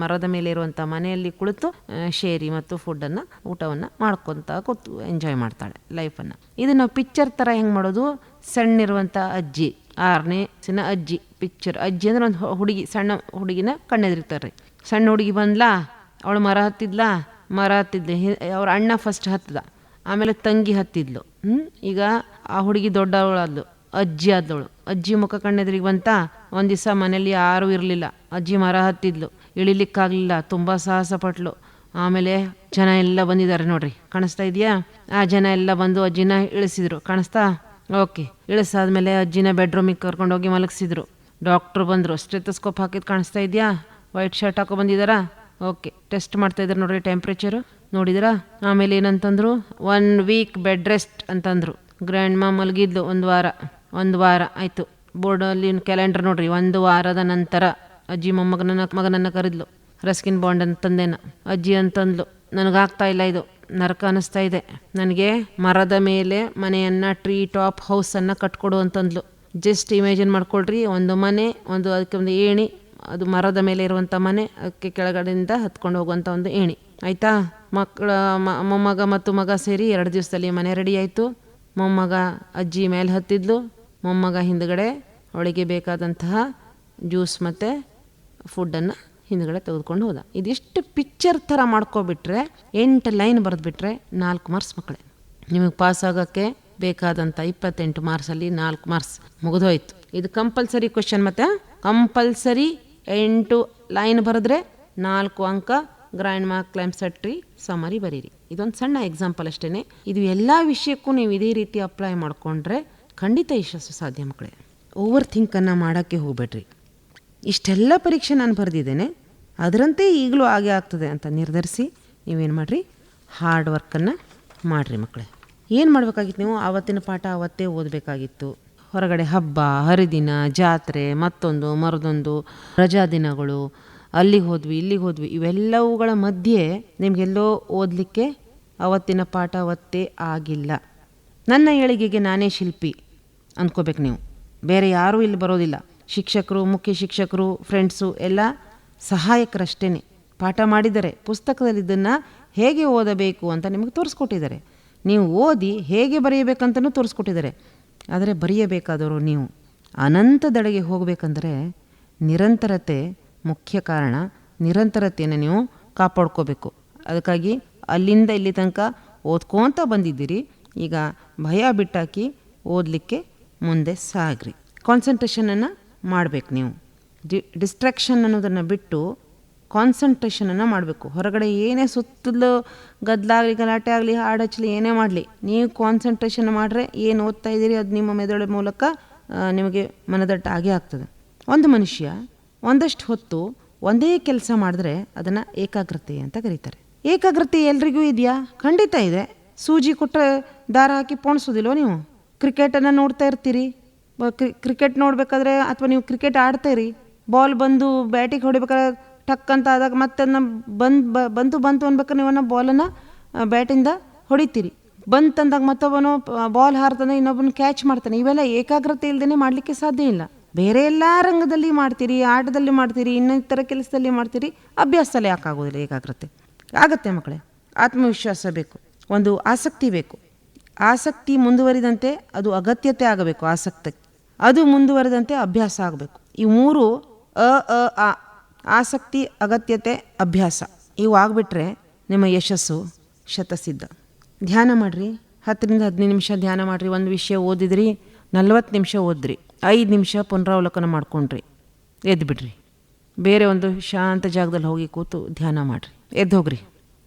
ಮರದ ಮೇಲೆ ಇರುವಂಥ ಮನೆಯಲ್ಲಿ ಕುಳಿತು ಶೇರಿ ಮತ್ತು ಫುಡ್ಡನ್ನು ಊಟವನ್ನು ಮಾಡ್ಕೊತ ಕೂತು ಎಂಜಾಯ್ ಮಾಡ್ತಾಳೆ ಲೈಫನ್ನು. ಇದು ನಾವು ಪಿಕ್ಚರ್ ಥರ ಹೆಂಗೆ ಮಾಡೋದು, ಸಣ್ಣಿರುವಂಥ ಅಜ್ಜಿ 6ನೇ ಅಜ್ಜಿ ಪಿಕ್ಚರ್. ಅಜ್ಜಿ ಅಂದ್ರೆ ಒಂದು ಹುಡುಗಿ, ಸಣ್ಣ ಹುಡುಗಿನ ಕಣ್ಣೆದಿರ್ತಾರೆ. ಸಣ್ಣ ಹುಡುಗಿ ಬಂದ್ಲಾ, ಅವಳು ಮರ ಹತ್ತಿದ್ಲು. ಅವ್ರ ಅಣ್ಣ ಫಸ್ಟ್ ಹತ್ತದ, ಆಮೇಲೆ ತಂಗಿ ಹತ್ತಿದ್ಲು. ಈಗ ಆ ಹುಡುಗಿ ದೊಡ್ಡವಳಾದ್ಲು, ಅಜ್ಜಿ ಆದವಳು. ಅಜ್ಜಿ ಮುಖ ಕಣ್ಣೆದ್ರಿಗೆ ಬಂತ. ಒಂದು ದಿವಸ ಮನೇಲಿ ಯಾರೂ ಇರಲಿಲ್ಲ, ಅಜ್ಜಿ ಮರ ಹತ್ತಿದ್ಲು, ಇಳಿಲಿಕ್ಕಾಗಲಿಲ್ಲ, ತುಂಬ ಸಾಹಸ ಪಟ್ಲು. ಆಮೇಲೆ ಜನ ಎಲ್ಲ ಬಂದಿದ್ದಾರೆ ನೋಡ್ರಿ, ಕಾಣಿಸ್ತಾ ಇದೆಯಾ? ಆ ಜನ ಎಲ್ಲ ಬಂದು ಅಜ್ಜಿನ ಇಳಿಸಿದ್ರು, ಕಾಣಿಸ್ತಾ? ಓಕೆ. ಇಳಿಸಾದ್ಮೇಲೆ ಅಜ್ಜಿನ ಬೆಡ್ರೂಮಿಗೆ ಕರ್ಕೊಂಡೋಗಿ ಮಲಗಿಸಿದ್ರು. ಡಾಕ್ಟ್ರು ಬಂದರು, ಸ್ಟೆಥೋಸ್ಕೋಪ್ ಹಾಕಿದ್ದು ಕಾಣಿಸ್ತಾ ಇದೆಯಾ? ವೈಟ್ ಶರ್ಟ್ ಹಾಕೊ ಬಂದಿದ್ದಾರಾ? ಓಕೆ. ಟೆಸ್ಟ್ ಮಾಡ್ತಾ ಇದ್ದಾರೆ ನೋಡ್ರಿ, ಟೆಂಪ್ರೇಚರು ನೋಡಿದಿರಾ? ಆಮೇಲೆ ಏನಂತಂದ್ರು, 1 ವೀಕ್ ಬೆಡ್ ರೆಸ್ಟ್ ಅಂತಂದರು. ಗ್ರ್ಯಾಂಡ್ ಮಾ ಮಲಗಿದ್ಲು ಒಂದು ವಾರ ಆಯಿತು. ಬೋರ್ಡಲ್ಲಿ ಕ್ಯಾಲೆಂಡರ್ ನೋಡ್ರಿ, 1 ವಾರದ ನಂತರ ಅಜ್ಜಿ ಮಗನನ್ನು ಕರೆದ್ಲು. Ruskin bond ಅಂತಂದೇನ. ಅಜ್ಜಿ ಅಂತಂದ್ಲು, ನನಗಾಗ್ತಾ ಇಲ್ಲ, ಇದು ನರಕ ಅನ್ನಿಸ್ತಾ ಇದೆ, ನನಗೆ ಮರದ ಮೇಲೆ ಮನೆಯನ್ನು, ಟ್ರೀ ಟಾಪ್ ಹೌಸನ್ನು ಕಟ್ಕೊಡು ಅಂತಂದ್ಲು. ಜಸ್ಟ್ ಇಮೇಜಿನ್ ಮಾಡ್ಕೊಳ್ರಿ, ಒಂದು ಮನೆ, ಅದಕ್ಕೆ ಒಂದು ಏಣಿ, ಅದು ಮರದ ಮೇಲೆ ಇರುವಂಥ ಮನೆ, ಅದಕ್ಕೆ ಕೆಳಗಡೆಯಿಂದ ಹತ್ಕೊಂಡು ಹೋಗುವಂಥ ಒಂದು ಏಣಿ, ಆಯಿತಾ? ಮೊಮ್ಮಗ ಮತ್ತು ಮಗ ಸೇರಿ 2 ದಿವಸದಲ್ಲಿ ಮನೆ ರೆಡಿ ಆಯಿತು. ಮೊಮ್ಮಗ ಅಜ್ಜಿ ಮೇಲೆ ಹತ್ತಿದ್ಲು, ಮೊಮ್ಮಗ ಹಿಂದ್ಗಡೆ ಅವಳಿಗೆ ಬೇಕಾದಂತಹ ಜ್ಯೂಸ್ ಮತ್ತು ಫುಡ್ಡನ್ನು ಹಿಂದ್ಗಡೆ ತೆಗೆದುಕೊಂಡು ಹೋದ. ಇದಿಷ್ಟು ಪಿಕ್ಚರ್ ಥರ ಮಾಡ್ಕೊಬಿಟ್ರೆ, 8 ಲೈನ್ ಬರೆದ್ಬಿಟ್ರೆ 4 ಮಾರ್ಕ್ಸ್ ಮಕ್ಕಳೇ. ನಿಮಗೆ ಪಾಸ್ ಆಗೋಕ್ಕೆ ಬೇಕಾದಂಥ 28 ಮಾರ್ಕ್ಸಲ್ಲಿ 4 ಮಾರ್ಕ್ಸ್ ಮುಗಿದೋಯ್ತು. ಇದು ಕಂಪಲ್ಸರಿ ಕ್ವೆಶನ್. ಮತ್ತು ಕಂಪಲ್ಸರಿ 8 ಲೈನ್ ಬರೆದ್ರೆ 4 ಅಂಕ. ಗ್ರ್ಯಾಂಡ್ ಮಾ ಕ್ಲೈಮ್ಸ್ ಅ ಟ್ರೀ ಸಮರಿ ಬರೀರಿ. ಇದೊಂದು ಸಣ್ಣ ಎಕ್ಸಾಂಪಲ್ ಅಷ್ಟೇ. ಇದು ಎಲ್ಲ ವಿಷಯಕ್ಕೂ ನೀವು ಇದೇ ರೀತಿ ಅಪ್ಲೈ ಮಾಡಿಕೊಂಡ್ರೆ ಖಂಡಿತ ಯಶಸ್ಸು ಸಾಧ್ಯ ಮಕ್ಕಳೇ. ಓವರ್ ಥಿಂಕನ್ನು ಮಾಡೋಕ್ಕೆ ಹೋಗ್ಬೇಡ್ರಿ. ಇಷ್ಟೆಲ್ಲ ಪರೀಕ್ಷೆ ನಾನು ಬರೆದಿದ್ದೇನೆ, ಅದರಂತೆ ಈಗಲೂ ಹಾಗೆ ಆಗ್ತದೆ ಅಂತ ನಿರ್ಧರಿಸಿ ನೀವೇನು ಮಾಡಿರಿ, ಹಾರ್ಡ್ ವರ್ಕನ್ನು ಮಾಡಿರಿ ಮಕ್ಕಳೇ. ಏನು ಮಾಡಬೇಕಾಗಿತ್ತು, ನೀವು ಆವತ್ತಿನ ಪಾಠ ಆವತ್ತೇ ಓದಬೇಕಾಗಿತ್ತು. ಹೊರಗಡೆ ಹಬ್ಬ ಹರಿದಿನ, ಜಾತ್ರೆ, ಮತ್ತೊಂದು ಮರದೊಂದು, ರಜಾ ದಿನಗಳು, ಅಲ್ಲಿಗೆ ಹೋದ್ವಿ ಇಲ್ಲಿಗೆ ಹೋದ್ವಿ, ಇವೆಲ್ಲವುಗಳ ಮಧ್ಯೆ ನಿಮಗೆಲ್ಲೋ ಓದಲಿಕ್ಕೆ ಅವತ್ತಿನ ಪಾಠ ಅವತ್ತೇ ಆಗಿಲ್ಲ. ನನ್ನ ಏಳಿಗೆಗೆ ನಾನೇ ಶಿಲ್ಪಿ ಅಂದ್ಕೋಬೇಕು ನೀವು, ಬೇರೆ ಯಾರೂ ಇಲ್ಲಿ ಬರೋದಿಲ್ಲ. ಶಿಕ್ಷಕರು, ಮುಖ್ಯ ಶಿಕ್ಷಕರು, ಫ್ರೆಂಡ್ಸು ಎಲ್ಲ ಸಹಾಯಕರಷ್ಟೇ. ಪಾಠ ಮಾಡಿದ್ದಾರೆ, ಪುಸ್ತಕದಲ್ಲಿ ಇದನ್ನು ಹೇಗೆ ಓದಬೇಕು ಅಂತ ನಿಮಗೆ ತೋರಿಸ್ಕೊಟ್ಟಿದ್ದಾರೆ. ನೀವು ಓದಿ ಹೇಗೆ ಬರೆಯಬೇಕಂತಲೂ ತೋರಿಸ್ಕೊಟ್ಟಿದ್ದಾರೆ. ಆದರೆ ಬರೆಯಬೇಕಾದವರು ನೀವು. ಅನಂತದೆಡೆಗೆ ಹೋಗಬೇಕಂದ್ರೆ ನಿರಂತರತೆ ಮುಖ್ಯ ಕಾರಣ. ನಿರಂತರತೆಯನ್ನು ನೀವು ಕಾಪಾಡ್ಕೋಬೇಕು. ಅದಕ್ಕಾಗಿ ಅಲ್ಲಿಂದ ಇಲ್ಲಿ ತನಕ ಓದ್ಕೊತ ಬಂದಿದ್ದೀರಿ. ಈಗ ಭಯ ಬಿಟ್ಟಾಕಿ ಓದಲಿಕ್ಕೆ ಮುಂದೆ ಸಾಗ್ರಿ. ಕಾನ್ಸಂಟ್ರೇಷನನ್ನು ಮಾಡಬೇಕು ನೀವು. ಡಿಸ್ಟ್ರಾಕ್ಷನ್ ಅನ್ನೋದನ್ನು ಬಿಟ್ಟು ಕಾನ್ಸಂಟ್ರೇಷನನ್ನು ಮಾಡಬೇಕು. ಹೊರಗಡೆ ಏನೇ ಸುತ್ತಲೂ ಗದ್ದಲಾಗಲಿ, ಗಲಾಟೆ ಆಗಲಿ, ಹಾಡು ಹಚ್ಚಲಿ, ಏನೇ ಮಾಡಲಿ, ನೀವು ಕಾನ್ಸಂಟ್ರೇಷನ್ ಮಾಡಿದ್ರೆ ಏನು ಓದ್ತಾ ಇದ್ದೀರಿ ಅದು ನಿಮ್ಮ ಮೆದುಳ ಮೂಲಕ ನಿಮಗೆ ಮನದಟ್ಟ ಆಗೇ ಆಗ್ತದೆ. ಒಂದು ಮನುಷ್ಯ ಒಂದಷ್ಟು ಹೊತ್ತು ಒಂದೇ ಕೆಲಸ ಮಾಡಿದ್ರೆ ಅದನ್ನು ಏಕಾಗ್ರತೆ ಅಂತ ಕರೀತಾರೆ. ಏಕಾಗ್ರತೆ ಎಲ್ರಿಗೂ ಇದೆಯಾ? ಖಂಡಿತ ಇದೆ. ಸೂಜಿ ಕೊಟ್ಟರೆ ದಾರ ಹಾಕಿ ಪೋಣಿಸೋದಿಲ್ವ ನೀವು? ಕ್ರಿಕೆಟನ್ನು ನೋಡ್ತಾ ಇರ್ತೀರಿ. ಕ್ರಿಕೆಟ್ ನೋಡಬೇಕಾದ್ರೆ ಅಥವಾ ನೀವು ಕ್ರಿಕೆಟ್ ಆಡ್ತಾಯಿರಿ, ಬಾಲ್ ಬಂದು ಬ್ಯಾಟಿಗೆ ಹೊಡಿಬೇಕಾದ್ರೆ ಟಕ್ ಅಂತ ಆದಾಗ ಮತ್ತೆ ಅದನ್ನ ಬಂತು ಅನ್ಬೇಕಾದ್ರೆ ನೀವನ್ನ ಬಾಲನ್ನು ಬ್ಯಾಟಿಂದ ಹೊಡಿತೀರಿ. ಬಂತಂದಾಗ ಮತ್ತೊಬ್ಬನು ಬಾಲ್ ಹಾರ್ತಂದ್ರೆ ಇನ್ನೊಬ್ಬನು ಕ್ಯಾಚ್ ಮಾಡ್ತಾನೆ. ಇವೆಲ್ಲ ಏಕಾಗ್ರತೆ ಇಲ್ಲದೇ ಮಾಡಲಿಕ್ಕೆ ಸಾಧ್ಯ ಇಲ್ಲ. ಬೇರೆ ಎಲ್ಲ ರಂಗದಲ್ಲಿ ಮಾಡ್ತೀರಿ, ಆಟದಲ್ಲಿ ಮಾಡ್ತೀರಿ, ಇನ್ನಿತರ ಕೆಲಸದಲ್ಲಿ ಮಾಡ್ತೀರಿ, ಅಭ್ಯಾಸದಲ್ಲಿ ಯಾಕಾಗೋದಿಲ್ಲ ಏಕಾಗ್ರತೆ? ಆಗತ್ತೆ ಮಕ್ಕಳೇ. ಆತ್ಮವಿಶ್ವಾಸ ಬೇಕು, ಒಂದು ಆಸಕ್ತಿ ಬೇಕು. ಆಸಕ್ತಿ ಮುಂದುವರಿದಂತೆ ಅದು ಅಗತ್ಯತೆ ಆಗಬೇಕು. ಅದು ಮುಂದುವರೆದಂತೆ ಅಭ್ಯಾಸ ಆಗಬೇಕು. ಈ 3 ಆಸಕ್ತಿ, ಅಗತ್ಯತೆ, ಅಭ್ಯಾಸ ಇವು ಆಗಿಬಿಟ್ರೆ ನಿಮ್ಮ ಯಶಸ್ಸು ಶತಸಿದ್ಧ. ಧ್ಯಾನ ಮಾಡಿರಿ, 10ರಿಂದ 15 ನಿಮಿಷ ಧ್ಯಾನ ಮಾಡಿರಿ. ಒಂದು ವಿಷಯ ಓದಿದ್ರಿ, 40 ನಿಮಿಷ ಓದ್ರಿ, 5 ನಿಮಿಷ ಪುನರಾವಲೋಕನ ಮಾಡ್ಕೊಂಡ್ರಿ, ಎದ್ದುಬಿಡ್ರಿ. ಬೇರೆ ಒಂದು ಶಾಂತ ಜಾಗದಲ್ಲಿ ಹೋಗಿ ಕೂತು ಧ್ಯಾನ ಮಾಡಿರಿ, ಎದ್ದೋಗ್ರಿ.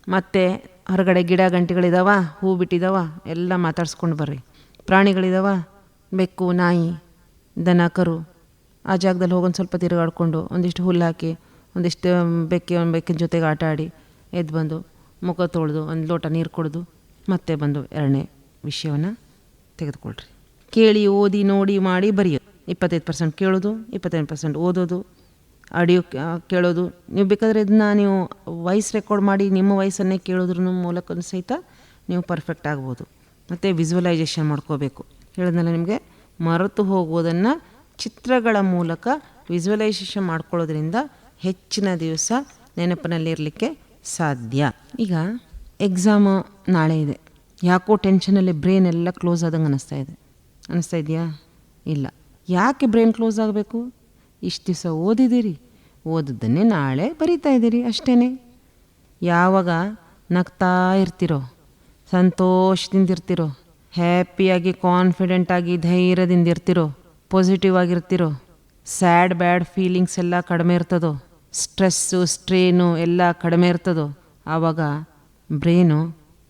ಮತ್ತು ಹೊರಗಡೆ ಗಿಡ ಗಂಟೆಗಳಿದಾವ, ಹೂ ಬಿಟ್ಟಿದ್ದಾವ, ಎಲ್ಲ ಮಾತಾಡ್ಸ್ಕೊಂಡು ಬರ್ರಿ. ಪ್ರಾಣಿಗಳಿದಾವ, ಬೆಕ್ಕು, ನಾಯಿ, ದನ, ಕರು, ಆ ಜಾಗದಲ್ಲಿ ಹೋಗೊಂದು ಸ್ವಲ್ಪ ತಿರುಗಾಡ್ಕೊಂಡು ಒಂದಿಷ್ಟು ಹುಲ್ಲು ಹಾಕಿ ಒಂದಿಷ್ಟು ಬೆಕ್ಕಿನ ಜೊತೆಗೆ ಆಟ ಆಡಿ ಎದ್ದು ಬಂದು ಮುಖ ತೊಳೆದು ಒಂದು ಲೋಟ ನೀರು ಕುಡಿದು ಮತ್ತೆ ಬಂದು 2ನೇ ವಿಷಯವನ್ನು ತೆಗೆದುಕೊಳ್ರಿ. ಕೇಳಿ, ಓದಿ, ನೋಡಿ, ಮಾಡಿ, ಬರೆಯೋದು. 25% ಕೇಳೋದು, 25% ಓದೋದು, ಆಡಿಯೋ ಕೇಳೋದು. ನೀವು ಬೇಕಾದರೆ ಇದನ್ನ ನೀವು ವಾಯ್ಸ್ ರೆಕಾರ್ಡ್ ಮಾಡಿ ನಿಮ್ಮ ವಾಯ್ಸನ್ನೇ ಕೇಳೋದ್ರ ಮೂಲಕ ಸಹಿತ ನೀವು ಪರ್ಫೆಕ್ಟ್ ಆಗ್ಬೋದು. ಮತ್ತು ವಿಜುವಲೈಸೇಷನ್ ಮಾಡ್ಕೋಬೇಕು. ಹೇಳಿದ್ನಲ್ಲ ನಿಮಗೆ, ಮರೆತು ಹೋಗುವುದನ್ನು ಚಿತ್ರಗಳ ಮೂಲಕ ವಿಜುವಲೈಸೇಷನ್ ಮಾಡ್ಕೊಳ್ಳೋದ್ರಿಂದ ಹೆಚ್ಚಿನ ದಿವಸ ನೆನಪಿನಲ್ಲಿರಲಿಕ್ಕೆ ಸಾಧ್ಯ. ಈಗ ಎಕ್ಸಾಮು ನಾಳೆ ಇದೆ, ಯಾಕೋ ಟೆನ್ಷನಲ್ಲಿ ಬ್ರೈನ್ ಎಲ್ಲ ಕ್ಲೋಸ್ ಆದಂಗೆ ಅನ್ನಿಸ್ತಾ ಇದೆಯಾ? ಇಲ್ಲ. ಯಾಕೆ ಬ್ರೈನ್ ಕ್ಲೋಸ್ ಆಗಬೇಕು? ಇಷ್ಟು ದಿವಸ ಓದಿದ್ದೀರಿ, ಓದಿದ್ದನ್ನೇ ನಾಳೆ ಬರಿತಾ ಇದ್ದೀರಿ ಅಷ್ಟೇ. ಯಾವಾಗ ನಗ್ತಾ ಇರ್ತಿರೋ, ಸಂತೋಷದಿಂದ ಇರ್ತಿರೋ, ಹ್ಯಾಪಿಯಾಗಿ ಕಾನ್ಫಿಡೆಂಟಾಗಿ ಧೈರ್ಯದಿಂದ ಇರ್ತಿರೋ, ಪಾಸಿಟಿವ್ ಆಗಿರ್ತಿರೋ, ಸ್ಯಾಡ್ ಬ್ಯಾಡ್ ಫೀಲಿಂಗ್ಸ್ ಎಲ್ಲ ಕಡಿಮೆ ಇರ್ತದೋ, ಸ್ಟ್ರೆಸ್ಸು ಸ್ಟ್ರೇನು ಎಲ್ಲ ಕಡಿಮೆ ಇರ್ತದೋ, ಆವಾಗ ಬ್ರೈನು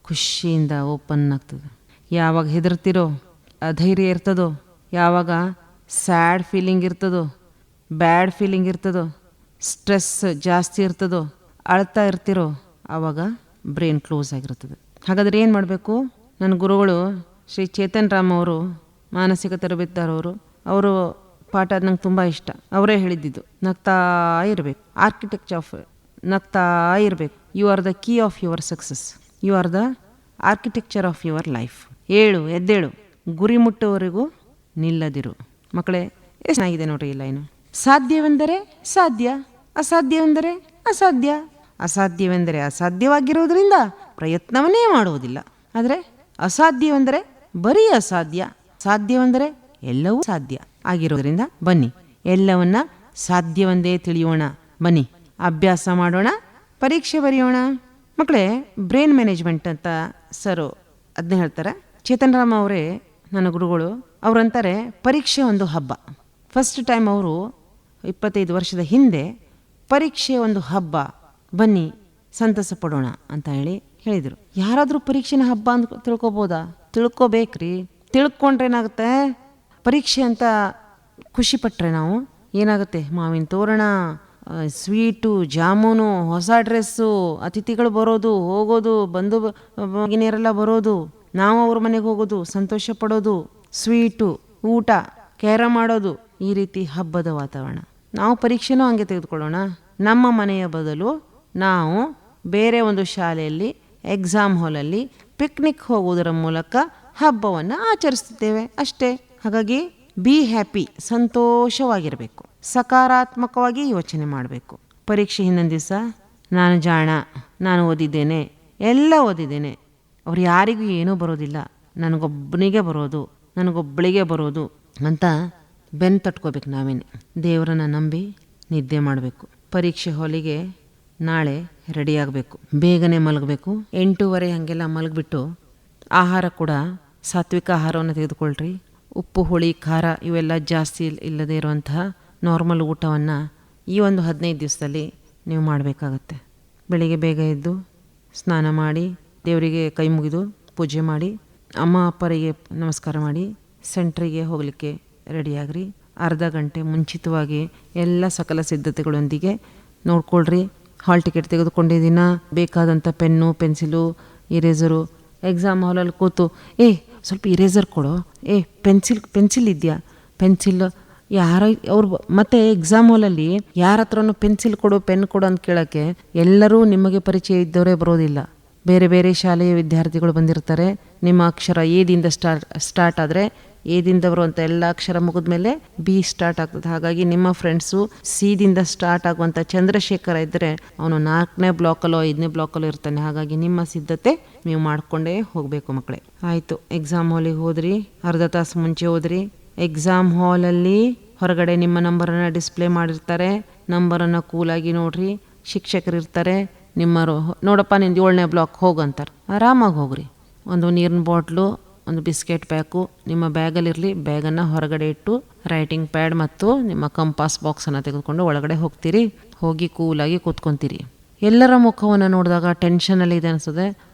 ಖುಷಿಯಿಂದ ಓಪನ್ ಆಗ್ತದೆ. ಯಾವಾಗ ಹೆದರ್ತಿರೋ, ಅಧೈರ್ಯ ಇರ್ತದೋ, ಯಾವಾಗ ಸ್ಯಾಡ್ ಫೀಲಿಂಗ್ ಇರ್ತದೋ, ಬ್ಯಾಡ್ ಫೀಲಿಂಗ್ ಇರ್ತದೋ, ಸ್ಟ್ರೆಸ್ ಜಾಸ್ತಿ ಇರ್ತದೋ, ಅಳ್ತಾ ಇರ್ತಿರೋ, ಆವಾಗ ಬ್ರೈನ್ ಕ್ಲೋಸ್ ಆಗಿರ್ತದೆ. ಹಾಗಾದರೆ ಏನು ಮಾಡಬೇಕು? ನನ್ನ ಗುರುಗಳು ಶ್ರೀ ಚೇತನ್ ರಾಮ್ ಅವರು, ಮಾನಸಿಕ ತರಬೇತುದಾರವರು, ಅವರು ಪಾಠ ನಂಗೆ ತುಂಬ ಇಷ್ಟ. ಅವರೇ ಹೇಳಿದ್ದಿದ್ದು, ನಗ್ತಾ ಇರಬೇಕು, ಆರ್ಕಿಟೆಕ್ಚರ್ ಆಫ್ ನಗ್ತಾ ಇರಬೇಕು. You are the key of your success, you are the architecture of your life. ಎದ್ದೇಳು, ಗುರಿ ಮುಟ್ಟುವವರೆಗೂ ನಿಲ್ಲದಿರು. ಮಕ್ಕಳೇ, ಎಷ್ಟು ಚೆನ್ನಾಗಿದೆ ನೋಡ್ರಿ ಈ ಲೈನು. ಸಾಧ್ಯವೆಂದರೆ ಸಾಧ್ಯ, ಅಸಾಧ್ಯವೆಂದರೆ ಅಸಾಧ್ಯ. ಅಸಾಧ್ಯವೆಂದರೆ ಅಸಾಧ್ಯವಾಗಿರುವುದರಿಂದ ಪ್ರಯತ್ನವನ್ನೇ ಮಾಡುವುದಿಲ್ಲ. ಆದರೆ ಅಸಾಧ್ಯವೆಂದರೆ ಬರೀ ಅಸಾಧ್ಯ, ಸಾಧ್ಯವೆಂದರೆ ಎಲ್ಲವೂ ಸಾಧ್ಯ ಆಗಿರೋದ್ರಿಂದ ಬನ್ನಿ ಎಲ್ಲವನ್ನ ಸಾಧ್ಯವೆಂದೇ ತಿಳಿಯೋಣ. ಬನ್ನಿ ಅಭ್ಯಾಸ ಮಾಡೋಣ, ಪರೀಕ್ಷೆ ಬರೆಯೋಣ. ಮಕ್ಕಳೇ, ಬ್ರೈನ್ ಮ್ಯಾನೇಜ್ಮೆಂಟ್ ಅಂತ ಸರ್ ಅದನ್ನೇ ಹೇಳ್ತಾರೆ. ಚೇತನ್ ರಾಮ್ ಅವರೇ ನನ್ನ ಗುರುಗಳು. ಅವರಂತಾರೆ ಪರೀಕ್ಷೆ ಒಂದು ಹಬ್ಬ. ಫಸ್ಟ್ ಟೈಮ್ ಅವರು 25 ವರ್ಷದ ಹಿಂದೆ ಪರೀಕ್ಷೆ ಒಂದು ಹಬ್ಬ, ಬನ್ನಿ ಸಂತಸ ಪಡೋಣ ಅಂತ ಹೇಳಿದರು. ಯಾರಾದರೂ ಪರೀಕ್ಷೆನ ಹಬ್ಬ ಅಂತ ತಿಳ್ಕೊಬೋದಾ? ತಿಳ್ಕೊಬೇಕ್ರಿ. ತಿಳ್ಕೊಂಡ್ರೆ ಏನಾಗುತ್ತೆ? ಪರೀಕ್ಷೆ ಅಂತ ಖುಷಿ ಪಟ್ಟರೆ ನಾವು ಏನಾಗುತ್ತೆ? ಮಾವಿನ ತೋರಣ, ಸ್ವೀಟು, ಜಾಮೂನು, ಹೊಸ ಡ್ರೆಸ್ಸು, ಅತಿಥಿಗಳು ಬರೋದು ಹೋಗೋದು, ಬಂಧು ಭಗಿನಿಯರೆಲ್ಲ ಬರೋದು, ನಾವು ಅವ್ರ ಮನೆಗೆ ಹೋಗೋದು, ಸಂತೋಷ ಪಡೋದು, ಸ್ವೀಟು, ಊಟ, ಕ್ಯಾರಮ್ ಆಡೋದು, ಈ ರೀತಿ ಹಬ್ಬದ ವಾತಾವರಣ. ನಾವು ಪರೀಕ್ಷೆನೂ ಹಂಗೆ ತೆಗೆದುಕೊಳ್ಳೋಣ. ನಮ್ಮ ಮನೆಯ ಬದಲು ನಾವು ಬೇರೆ ಒಂದು ಶಾಲೆಯಲ್ಲಿ ಎಕ್ಸಾಮ್ ಹಾಲಲ್ಲಿ ಪಿಕ್ನಿಕ್ ಹೋಗುವುದರ ಮೂಲಕ ಹಬ್ಬವನ್ನು ಆಚರಿಸುತ್ತೇವೆ ಅಷ್ಟೇ. ಹಾಗಾಗಿ ಬಿ ಹ್ಯಾಪಿ, ಸಂತೋಷವಾಗಿರಬೇಕು, ಸಕಾರಾತ್ಮಕವಾಗಿ ಯೋಚನೆ ಮಾಡಬೇಕು. ಪರೀಕ್ಷೆ ಹಿಂದಿನ ದಿವಸ ನಾನು ಜಾಣ, ನಾನು ಓದಿದ್ದೇನೆ, ಎಲ್ಲ ಓದಿದ್ದೇನೆ, ಅವ್ರು ಯಾರಿಗೂ ಏನೂ ಬರೋದಿಲ್ಲ, ನನಗೊಬ್ಬನಿಗೆ ಬರೋದು, ನನಗೊಬ್ಬಳಿಗೆ ಬರೋದು ಅಂತ ಬೆನ್ನು ತಟ್ಕೋಬೇಕು. ನಾವೇನೆ ದೇವರನ್ನ ನಂಬಿ ನಿದ್ದೆ ಮಾಡಬೇಕು. ಪರೀಕ್ಷೆ ಹಾಲಿಗೆ ನಾಳೆ ರೆಡಿಯಾಗಬೇಕು, ಬೇಗನೆ ಮಲಗಬೇಕು. 8:30 ಹಾಗೆಲ್ಲ ಮಲಗಿಬಿಟ್ಟು ಆಹಾರ ಕೂಡ ಸಾತ್ವಿಕ ಆಹಾರವನ್ನು ತೆಗೆದುಕೊಳ್ರಿ. ಉಪ್ಪು, ಹುಳಿ, ಖಾರ ಇವೆಲ್ಲ ಜಾಸ್ತಿ ಇಲ್ಲದೇ ಇರುವಂತಹ ನಾರ್ಮಲ್ ಊಟವನ್ನು ಈ ಒಂದು 15 ದಿವಸದಲ್ಲಿ ನೀವು ಮಾಡಬೇಕಾಗತ್ತೆ. ಬೆಳಿಗ್ಗೆ ಬೇಗ ಎದ್ದು ಸ್ನಾನ ಮಾಡಿ, ದೇವರಿಗೆ ಕೈ ಮುಗಿದು ಪೂಜೆ ಮಾಡಿ, ಅಮ್ಮ ಅಪ್ಪರಿಗೆ ನಮಸ್ಕಾರ ಮಾಡಿ ಸೆಂಟ್ರಿಗೆ ಹೋಗಲಿಕ್ಕೆ ರೆಡಿಯಾಗ್ರಿ. ಅರ್ಧ ಗಂಟೆ ಮುಂಚಿತವಾಗಿ ಎಲ್ಲ ಸಕಲ ಸಿದ್ಧತೆಗಳೊಂದಿಗೆ ನೋಡ್ಕೊಳ್ರಿ. ಹಾಲ್ ಟಿಕೆಟ್ ತೆಗೆದುಕೊಂಡಿದ್ದೀನ, ಬೇಕಾದಂಥ ಪೆನ್ನು, ಪೆನ್ಸಿಲು, ಇರೇಸರು. ಎಕ್ಸಾಮ್ ಹಾಲಲ್ಲಿ ಕೂತು ಸ್ವಲ್ಪ ಇರೇಸರ್ ಕೊಡೋ, ಪೆನ್ಸಿಲ್ ಇದೆಯಾ, ಪೆನ್ಸಿಲ್ ಯಾರ ಅವ್ರು ಮತ್ತೆ ಎಕ್ಸಾಮ್ ಹಾಲಲ್ಲಿ ಯಾರ ಹತ್ರನೂ ಪೆನ್ಸಿಲ್ ಕೊಡು, ಪೆನ್ ಕೊಡು ಅಂತ ಕೇಳೋಕ್ಕೆ ಎಲ್ಲರೂ ನಿಮಗೆ ಪರಿಚಯ ಇದ್ದವರೇ ಬರೋದಿಲ್ಲ. ಬೇರೆ ಬೇರೆ ಶಾಲೆಯ ವಿದ್ಯಾರ್ಥಿಗಳು ಬಂದಿರ್ತಾರೆ. ನಿಮ್ಮ ಅಕ್ಷರ ಎದಿಂದ ಸ್ಟಾರ್ಟ್ ಆದರೆ ಎದಿಂದ ಬರುವಂಥ ಎಲ್ಲ ಅಕ್ಷರ ಮುಗಿದ ಮೇಲೆ ಬಿ ಸ್ಟಾರ್ಟ್ ಆಗ್ತದೆ. ಹಾಗಾಗಿ ನಿಮ್ಮ ಫ್ರೆಂಡ್ಸು ಸಿದಿಂದ ಸ್ಟಾರ್ಟ್ ಆಗುವಂಥ ಚಂದ್ರಶೇಖರ ಇದ್ದರೆ ಅವನು 4ನೇ ಬ್ಲಾಕಲ್ಲೋ 5ನೇ ಬ್ಲಾಕಲ್ಲೋ ಇರ್ತಾನೆ. ಹಾಗಾಗಿ ನಿಮ್ಮ ಸಿದ್ಧತೆ ನೀವು ಮಾಡಿಕೊಂಡೇ ಹೋಗಬೇಕು ಮಕ್ಕಳೇ. ಆಯಿತು, ಎಕ್ಸಾಮ್ ಹಾಲಿಗೆ ಹೋದ್ರಿ, ಅರ್ಧ ತಾಸು ಮುಂಚೆ ಹೋದ್ರಿ. ಎಕ್ಸಾಮ್ ಹಾಲಲ್ಲಿ ಹೊರಗಡೆ ನಿಮ್ಮ ನಂಬರನ್ನು ಡಿಸ್ಪ್ಲೇ ಮಾಡಿರ್ತಾರೆ. ನಂಬರನ್ನು ಕೂಲಾಗಿ ನೋಡ್ರಿ. ಶಿಕ್ಷಕರು ಇರ್ತಾರೆ. ನಿಮ್ಮರು ನೋಡಪ್ಪ ನಿಂದು 7ನೇ ಬ್ಲಾಕ್ ಹೋಗಂತಾರೆ. ಆರಾಮಾಗಿ ಹೋಗ್ರಿ. ಒಂದು ನೀರಿನ ಬಾಟ್ಲು, ಒಂದು ಬಿಸ್ಕೆಟ್ ಪ್ಯಾಕು ನಿಮ್ಮ ಬ್ಯಾಗಲ್ಲಿರಲಿ. ಬ್ಯಾಗನ್ನು ಹೊರಗಡೆ ಇಟ್ಟು ರೈಟಿಂಗ್ ಪ್ಯಾಡ್ ಮತ್ತು ನಿಮ್ಮ ಕಂಪಾಸ್ ಬಾಕ್ಸನ್ನು ತೆಗೆದುಕೊಂಡು ಒಳಗಡೆ ಹೋಗ್ತೀರಿ. ಹೋಗಿ ಕೂಲಾಗಿ ಕೂತ್ಕೊತೀರಿ. ಎಲ್ಲರ ಮುಖವನ್ನು ನೋಡಿದಾಗ ಟೆನ್ಷನಲ್ಲಿ ಇದೆ ಅನಿಸ್ತದೆ.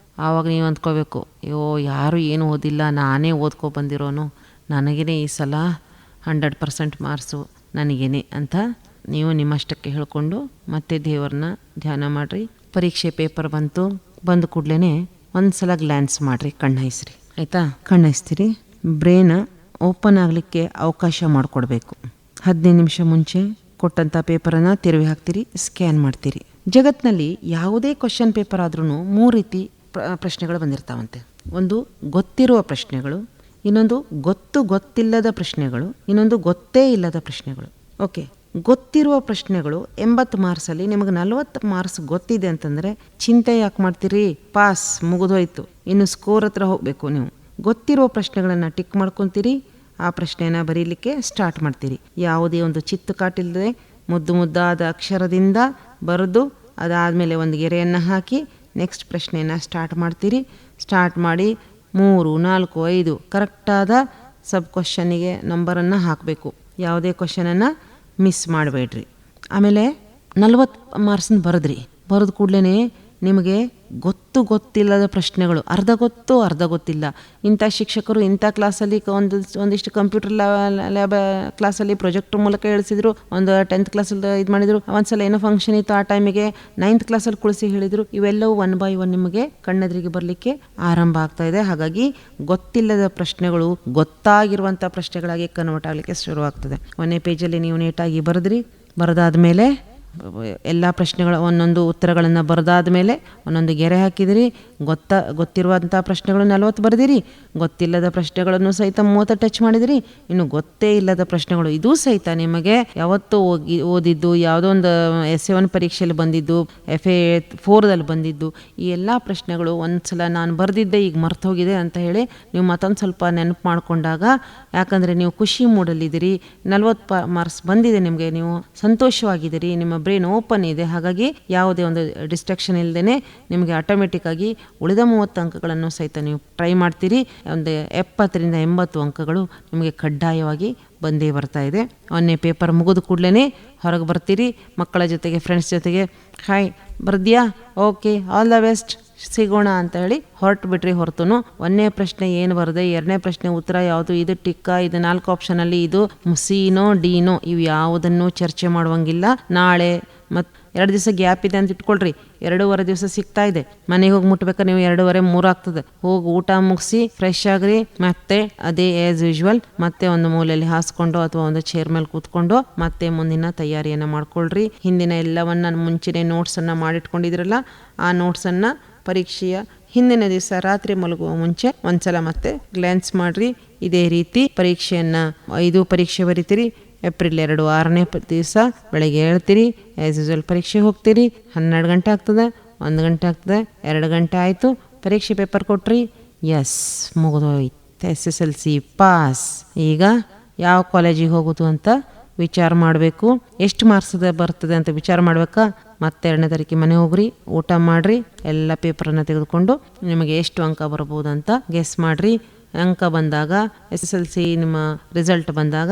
ಆವಾಗ ನೀವು ಅಂದ್ಕೋಬೇಕು, ಅಯ್ಯೋ ಯಾರು ಏನು ಓದಿಲ್ಲ, ನಾನೇ ಓದ್ಕೊ ಬಂದಿರೋನು, ನನಗೇನೆ ಈ ಸಲ 100% ಮಾರ್ಕ್ಸು ನನಗೇನೆ ಅಂತ ನೀವು ನಿಮ್ಮಷ್ಟಕ್ಕೆ ಹೇಳ್ಕೊಂಡು ಮತ್ತೆ ದೇವರನ್ನ ಧ್ಯಾನ ಮಾಡಿರಿ. ಪರೀಕ್ಷೆ ಪೇಪರ್ ಬಂದ ಕೂಡಲೇ ಒಂದು ಸಲ ಗ್ಲ್ಯಾನ್ಸ್ ಮಾಡಿರಿ, ಕಣ್ಣಾಯಿಸ್ರಿ. ಆಯಿತಾ? ಕಣ್ಣಾಯಿಸ್ತೀರಿ. ಬ್ರೈನ್ ಓಪನ್ ಆಗಲಿಕ್ಕೆ ಅವಕಾಶ ಮಾಡಿಕೊಡ್ಬೇಕು. 15 ನಿಮಿಷ ಮುಂಚೆ ಕೊಟ್ಟಂಥ ಪೇಪರನ್ನು ತಿರುವಿ ಹಾಕ್ತೀರಿ, ಸ್ಕ್ಯಾನ್ ಮಾಡ್ತೀರಿ. ಜಗತ್ತಿನಲ್ಲಿ ಯಾವುದೇ ಕ್ವಶನ್ ಪೇಪರ್ ಆದ್ರೂ 3 ರೀತಿ ಪ್ರಶ್ನೆಗಳು ಬಂದಿರ್ತಾವಂತೆ. ಒಂದು ಗೊತ್ತಿರುವ ಪ್ರಶ್ನೆಗಳು, ಇನ್ನೊಂದು ಗೊತ್ತಿಲ್ಲದ ಪ್ರಶ್ನೆಗಳು, ಇನ್ನೊಂದು ಗೊತ್ತೇ ಇಲ್ಲದ ಪ್ರಶ್ನೆಗಳು. ಓಕೆ, ಗೊತ್ತಿರುವ ಪ್ರಶ್ನೆಗಳು 80 ಮಾರ್ಕ್ಸಲ್ಲಿ ನಿಮಗೆ 40 ಮಾರ್ಕ್ಸ್ ಗೊತ್ತಿದೆ ಅಂತಂದರೆ ಚಿಂತೆ ಯಾಕೆ ಮಾಡ್ತೀರಿ? ಪಾಸ್, ಮುಗಿದೋಯ್ತು. ಇನ್ನು ಸ್ಕೋರ್ ಹತ್ರ ಹೋಗಬೇಕು. ನೀವು ಗೊತ್ತಿರೋ ಪ್ರಶ್ನೆಗಳನ್ನು ಟಿಕ್ ಮಾಡ್ಕೊತೀರಿ, ಆ ಪ್ರಶ್ನೆಯನ್ನು ಬರೀಲಿಕ್ಕೆ ಸ್ಟಾರ್ಟ್ ಮಾಡ್ತೀರಿ. ಯಾವುದೇ ಒಂದು ಚಿತ್ತು ಕಾಟಿಲ್ಲದೆ ಮುದ್ದು ಮುದ್ದಾದ ಅಕ್ಷರದಿಂದ ಬರೆದು ಅದಾದಮೇಲೆ ಒಂದು ಗೆರೆಯನ್ನು ಹಾಕಿ ನೆಕ್ಸ್ಟ್ ಪ್ರಶ್ನೆಯನ್ನು ಸ್ಟಾರ್ಟ್ ಮಾಡ್ತೀರಿ. ಸ್ಟಾರ್ಟ್ ಮಾಡಿ 3, 4, 5 ಕರೆಕ್ಟಾದ ಸಬ್ ಕ್ವಶನಿಗೆ ನಂಬರನ್ನು ಹಾಕಬೇಕು. ಯಾವುದೇ ಕ್ವಶನನ್ನು ಮಿಸ್ ಮಾಡಬೇಡ್ರಿ. ಆಮೇಲೆ 40 ಮಾರ್ಕ್ಸನ್ನ ಬರೆದು ಕೂಡಲೇ ನಿಮಗೆ ಗೊತ್ತಿಲ್ಲದ ಪ್ರಶ್ನೆಗಳು, ಅರ್ಧ ಗೊತ್ತು ಅರ್ಧ ಗೊತ್ತಿಲ್ಲ. ಇಂಥ ಶಿಕ್ಷಕರು ಇಂಥ ಕ್ಲಾಸಲ್ಲಿ ಒಂದಿಷ್ಟು ಕಂಪ್ಯೂಟರ್ ಲ್ಯಾಬ್ ಕ್ಲಾಸಲ್ಲಿ ಪ್ರೊಜೆಕ್ಟರ್ ಮೂಲಕ ಹೇಳಿಸಿದ್ರು, ಒಂದು 10th ಕ್ಲಾಸಲ್ಲಿ ಇದು ಮಾಡಿದರು, ಒಂದ್ಸಲ ಏನೋ ಫಂಕ್ಷನ್ ಇತ್ತು ಆ ಟೈಮಿಗೆ 9th ಕ್ಲಾಸಲ್ಲಿ ಕುಳಿಸಿ ಹೇಳಿದರು. ಇವೆಲ್ಲವೂ 1 by 1 ನಿಮಗೆ ಕಣ್ಣೆದುರಿಗೆ ಬರಲಿಕ್ಕೆ ಆರಂಭ ಆಗ್ತಾ ಇದೆ. ಹಾಗಾಗಿ ಗೊತ್ತಿಲ್ಲದ ಪ್ರಶ್ನೆಗಳು ಗೊತ್ತಾಗಿರುವಂಥ ಪ್ರಶ್ನೆಗಳಾಗಿ ಕನ್ವರ್ಟ್ ಆಗಲಿಕ್ಕೆ ಶುರುವಾಗ್ತದೆ. 1ನೇ ಪೇಜಲ್ಲಿ ನೀವು ನೀಟಾಗಿ ಬರೆದಾದ್ಮೇಲೆ ಎಲ್ಲ ಪ್ರಶ್ನೆಗಳ ಒಂದೊಂದು ಉತ್ತರಗಳನ್ನು ಬರೆದಾದ ಮೇಲೆ ಒಂದೊಂದು ಗೆರೆ ಹಾಕಿದಿರಿ. ಗೊತ್ತಿರುವಂಥ ಪ್ರಶ್ನೆಗಳು 40 ಬರೆದಿರಿ, ಗೊತ್ತಿಲ್ಲದ ಪ್ರಶ್ನೆಗಳನ್ನು ಸಹಿತ 30 ಟಚ್ ಮಾಡಿದಿರಿ. ಇನ್ನು ಗೊತ್ತೇ ಇಲ್ಲದ ಪ್ರಶ್ನೆಗಳು ಇದು ಸಹಿತ ನಿಮಗೆ ಯಾವತ್ತೂ ಓದಿದ್ದು, ಯಾವುದೋ ಒಂದು SA1 ಪರೀಕ್ಷೆಯಲ್ಲಿ ಬಂದಿದ್ದು, FA 4ದಲ್ಲಿ ಬಂದಿದ್ದು, ಈ ಎಲ್ಲ ಪ್ರಶ್ನೆಗಳು ಒಂದ್ಸಲ ನಾನು ಬರೆದಿದ್ದೆ ಈಗ ಮರ್ತು ಹೋಗಿದೆ ಅಂತ ಹೇಳಿ ನೀವು ಮತ್ತೊಂದು ಸ್ವಲ್ಪ ನೆನಪು ಮಾಡಿಕೊಂಡಾಗ, ಯಾಕಂದರೆ ನೀವು ಖುಷಿ ಮೂಡಲ್ಲಿದ್ದೀರಿ, 40 ಮಾರ್ಕ್ಸ್ ಬಂದಿದೆ ನಿಮಗೆ, ನೀವು ಸಂತೋಷವಾಗಿದ್ದೀರಿ, ನಿಮ್ಮ ಬ್ರೈನ್ ಓಪನ್ ಇದೆ. ಹಾಗಾಗಿ ಯಾವುದೇ ಒಂದು ಡಿಸ್ಟ್ರಾಕ್ಷನ್ ಇಲ್ಲದೇ ನಿಮಗೆ ಆಟೋಮೆಟಿಕ್ ಆಗಿ ಉಳಿದ 30 ಅಂಕಗಳನ್ನು ಸಹಿತ ನೀವು ಟ್ರೈ ಮಾಡ್ತೀರಿ. ಒಂದು 70ರಿಂದ 80 ಅಂಕಗಳು ನಿಮಗೆ ಕಡ್ಡಾಯವಾಗಿ ಬಂದೇ ಬರ್ತಾ ಇದೆ. 1ನೇ ಪೇಪರ್ ಮುಗಿದು ಕೂಡಲೇ ಹೊರಗೆ ಬರ್ತೀರಿ, ಮಕ್ಕಳ ಜೊತೆಗೆ ಫ್ರೆಂಡ್ಸ್ ಜೊತೆಗೆ ಹಾಯ್ ಬರ್ದಿಯಾ, ಓಕೆ ಆಲ್ ದ ಬೆಸ್ಟ್, ಸಿಗೋಣ ಅಂತ ಹೇಳಿ ಹೊರಟುಬಿಟ್ರಿ. ಹೊರತು 1ನೇ ಪ್ರಶ್ನೆ ಏನು ಬರದೆ 2ನೇ ಪ್ರಶ್ನೆ ಉತ್ತರ ಯಾವುದು, ಇದು ಟಿಕ್ಕ, ಇದು 4 ಆಪ್ಷನಲ್ಲಿ ಇದು ಸಿನೋ ಡಿನೋ ಇವು ಯಾವುದನ್ನು ಚರ್ಚೆ ಮಾಡುವಂಗಿಲ್ಲ. ನಾಳೆ ಮತ್ತು 2 ದಿವಸ ಗ್ಯಾಪ್ ಇದೆ ಅಂತ ಇಟ್ಕೊಳ್ರಿ, 2.5 ದಿವಸ ಸಿಗ್ತಾ ಇದೆ. ಮನೆಗೆ ಹೋಗಿ ಮುಟ್ಬೇಕಾದ್ರೆ ನೀವು 2:30, 3 ಆಗ್ತದೆ. ಹೋಗಿ ಊಟ ಮುಗಿಸಿ ಫ್ರೆಶ್ ಆಗ್ರಿ, ಮತ್ತೆ ಅದೇ ಆ್ಯಸ್ ಯೂಶ್ವಲ್ ಮತ್ತೆ ಒಂದು ಮೂಲೆಯಲ್ಲಿ ಹಾಸ್ಕೊಂಡು ಅಥವಾ ಒಂದು ಚೇರ್ ಮೇಲೆ ಕೂತ್ಕೊಂಡು ಮತ್ತೆ ಮುಂದಿನ ತಯಾರಿಯನ್ನು ಮಾಡ್ಕೊಳ್ರಿ. ಹಿಂದಿನ ಎಲ್ಲವನ್ನ ಮುಂಚೆನೇ ನೋಟ್ಸನ್ನು ಮಾಡಿಟ್ಕೊಂಡಿದ್ರಲ್ಲ, ಆ ನೋಟ್ಸನ್ನು ಪರೀಕ್ಷೆಯ ಹಿಂದಿನ ದಿವಸ ರಾತ್ರಿ ಮಲಗುವ ಮುಂಚೆ ಒಂದ್ಸಲ ಮತ್ತೆ ಗ್ಲಾನ್ಸ್ ಮಾಡ್ರಿ. ಇದೇ ರೀತಿ ಪರೀಕ್ಷೆಯನ್ನು 5 ಪರೀಕ್ಷೆ ಬರೀತೀರಿ. ಏಪ್ರಿಲ್ 2 6ನೇ ದಿವಸ ಬೆಳಗ್ಗೆ ಹೇಳ್ತೀರಿ, ಆ್ಯಸ್ ಯೂಶ್ವಲ್ ಪರೀಕ್ಷೆಗೆ ಹೋಗ್ತೀರಿ. 12 ಗಂಟೆ ಆಗ್ತದೆ, 1 ಗಂಟೆ ಆಗ್ತದೆ, 2 ಗಂಟೆ ಆಯಿತು, ಪರೀಕ್ಷೆ ಪೇಪರ್ ಕೊಟ್ರಿ, ಎಸ್ ಮುಗಿದೋಯ್ತು, SSLC ಪಾಸ್. ಈಗ ಯಾವ ಕಾಲೇಜಿಗೆ ಹೋಗೋದು ಅಂತ ವಿಚಾರ ಮಾಡಬೇಕು. ಎಷ್ಟು ಮಾರ್ಕ್ಸ್ ಬರ್ತದೆ ಅಂತ ವಿಚಾರ ಮಾಡಬೇಕಾ? ಮತ್ತೆ 2ನೇ ತಾರೀಕಿಗೆ ಮನೆ ಹೋಗ್ರಿ, ಊಟ ಮಾಡಿರಿ, ಎಲ್ಲ ಪೇಪರನ್ನು ತೆಗೆದುಕೊಂಡು ನಿಮಗೆ ಎಷ್ಟು ಅಂಕ ಬರ್ಬೋದು ಅಂತ ಗೆಸ್ ಮಾಡಿರಿ. ಅಂಕ ಬಂದಾಗ SSLC ನಿಮ್ಮ ರಿಸಲ್ಟ್ ಬಂದಾಗ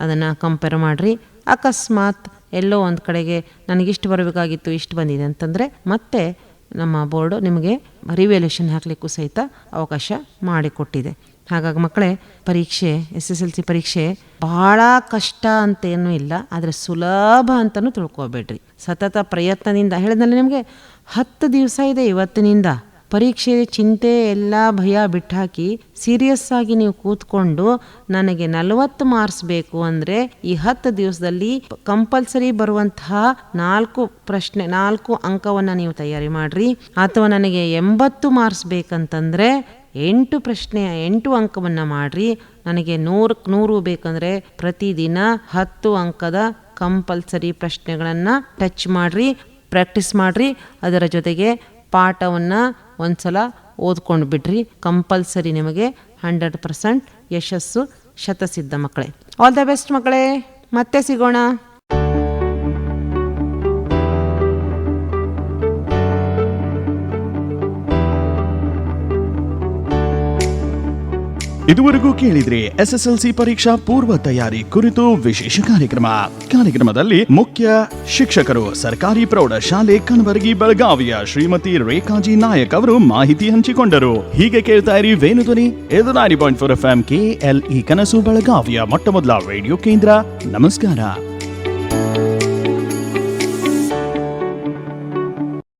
ಅದನ್ನು ಕಂಪೇರ್ ಮಾಡಿರಿ. ಅಕಸ್ಮಾತ್ ಎಲ್ಲೋ ಒಂದು ಕಡೆಗೆ ನನಗಿಷ್ಟು ಬರಬೇಕಾಗಿತ್ತು, ಇಷ್ಟು ಬಂದಿದೆ ಅಂತಂದರೆ ಮತ್ತೆ ನಮ್ಮ ಬೋರ್ಡು ನಿಮಗೆ ರಿವ್ಯಾಲ್ಯೂಷನ್ ಹಾಕಲಿಕ್ಕೂ ಸಹಿತ ಅವಕಾಶ ಮಾಡಿಕೊಟ್ಟಿದೆ. ಹಾಗಾಗಿ ಮಕ್ಕಳೇ, ಪರೀಕ್ಷೆ SSLC ಪರೀಕ್ಷೆ ಭಾಳ ಕಷ್ಟ ಅಂತೇನೂ ಇಲ್ಲ, ಆದರೆ ಸುಲಭ ಅಂತಲೂ ತಿಳ್ಕೊಬೇಡ್ರಿ. ಸತತ ಪ್ರಯತ್ನದಿಂದ ಹೇಳಿದ್ನಲ್ಲಿ ನಿಮಗೆ 10 ದಿವಸ ಇದೆ ಇವತ್ತಿನಿಂದ. ಪರೀಕ್ಷೆ ಚಿಂತೆ ಎಲ್ಲ ಭಯ ಬಿಟ್ಟಾಕಿ ಸೀರಿಯಸ್ ಆಗಿ ನೀವು ಕೂತ್ಕೊಂಡು ನನಗೆ 40 ಮಾರ್ಕ್ಸ್ ಬೇಕು ಅಂದರೆ ಈ 10 ದಿವಸದಲ್ಲಿ ಕಂಪಲ್ಸರಿ ಬರುವಂತಹ 4 ಅಂಕವನ್ನು ನೀವು ತಯಾರಿ ಮಾಡಿರಿ. ಅಥವಾ ನನಗೆ 80 ಮಾರ್ಕ್ಸ್ ಬೇಕಂತಂದರೆ 8 ಅಂಕವನ್ನು ಮಾಡಿರಿ. ನನಗೆ 100 ಬೇಕಂದರೆ ಪ್ರತಿದಿನ 10 ಅಂಕದ ಕಂಪಲ್ಸರಿ ಪ್ರಶ್ನೆಗಳನ್ನು ಟಚ್ ಮಾಡಿರಿ, ಪ್ರಾಕ್ಟೀಸ್ ಮಾಡಿರಿ. ಅದರ ಜೊತೆಗೆ ಪಾಠವನ್ನು ಒಂದ್ಸಲ ಓದ್ಕೊಂಡು ಬಿಡ್ರಿ. ಕಂಪಲ್ಸರಿ ನಿಮಗೆ 100% ಯಶಸ್ಸು ಶತಸಿದ್ಧ ಮಕ್ಕಳೇ. ಆಲ್ ದ ಬೆಸ್ಟ್ ಮಕ್ಕಳೇ, ಮತ್ತೆ ಸಿಗೋಣ. ಇದುವರೆಗೂ ಕೇಳಿದ್ರಿ SSLC ಪರೀಕ್ಷಾ ಪೂರ್ವ ತಯಾರಿ ಕುರಿತು ವಿಶೇಷ ಕಾರ್ಯಕ್ರಮದಲ್ಲಿ ಮುಖ್ಯ ಶಿಕ್ಷಕರು ಸರ್ಕಾರಿ ಪ್ರೌಢಶಾಲೆ ಕಣಬರಗಿ ಬೆಳಗಾವಿಯ ಶ್ರೀಮತಿ ರೇಖಾಜಿ ನಾಯಕ್ ಅವರು ಮಾಹಿತಿ ಹಂಚಿಕೊಂಡರು. ಹೀಗೆ ಕೇಳ್ತಾ ಇರಿ ವೇಣುಧ್ವನಿ, ಇದು 90.4 FM KLE ಕನಸು ಬೆಳಗಾವಿಯ ಮೊಟ್ಟಮೊದಲ ರೇಡಿಯೋ ಕೇಂದ್ರ. ನಮಸ್ಕಾರ.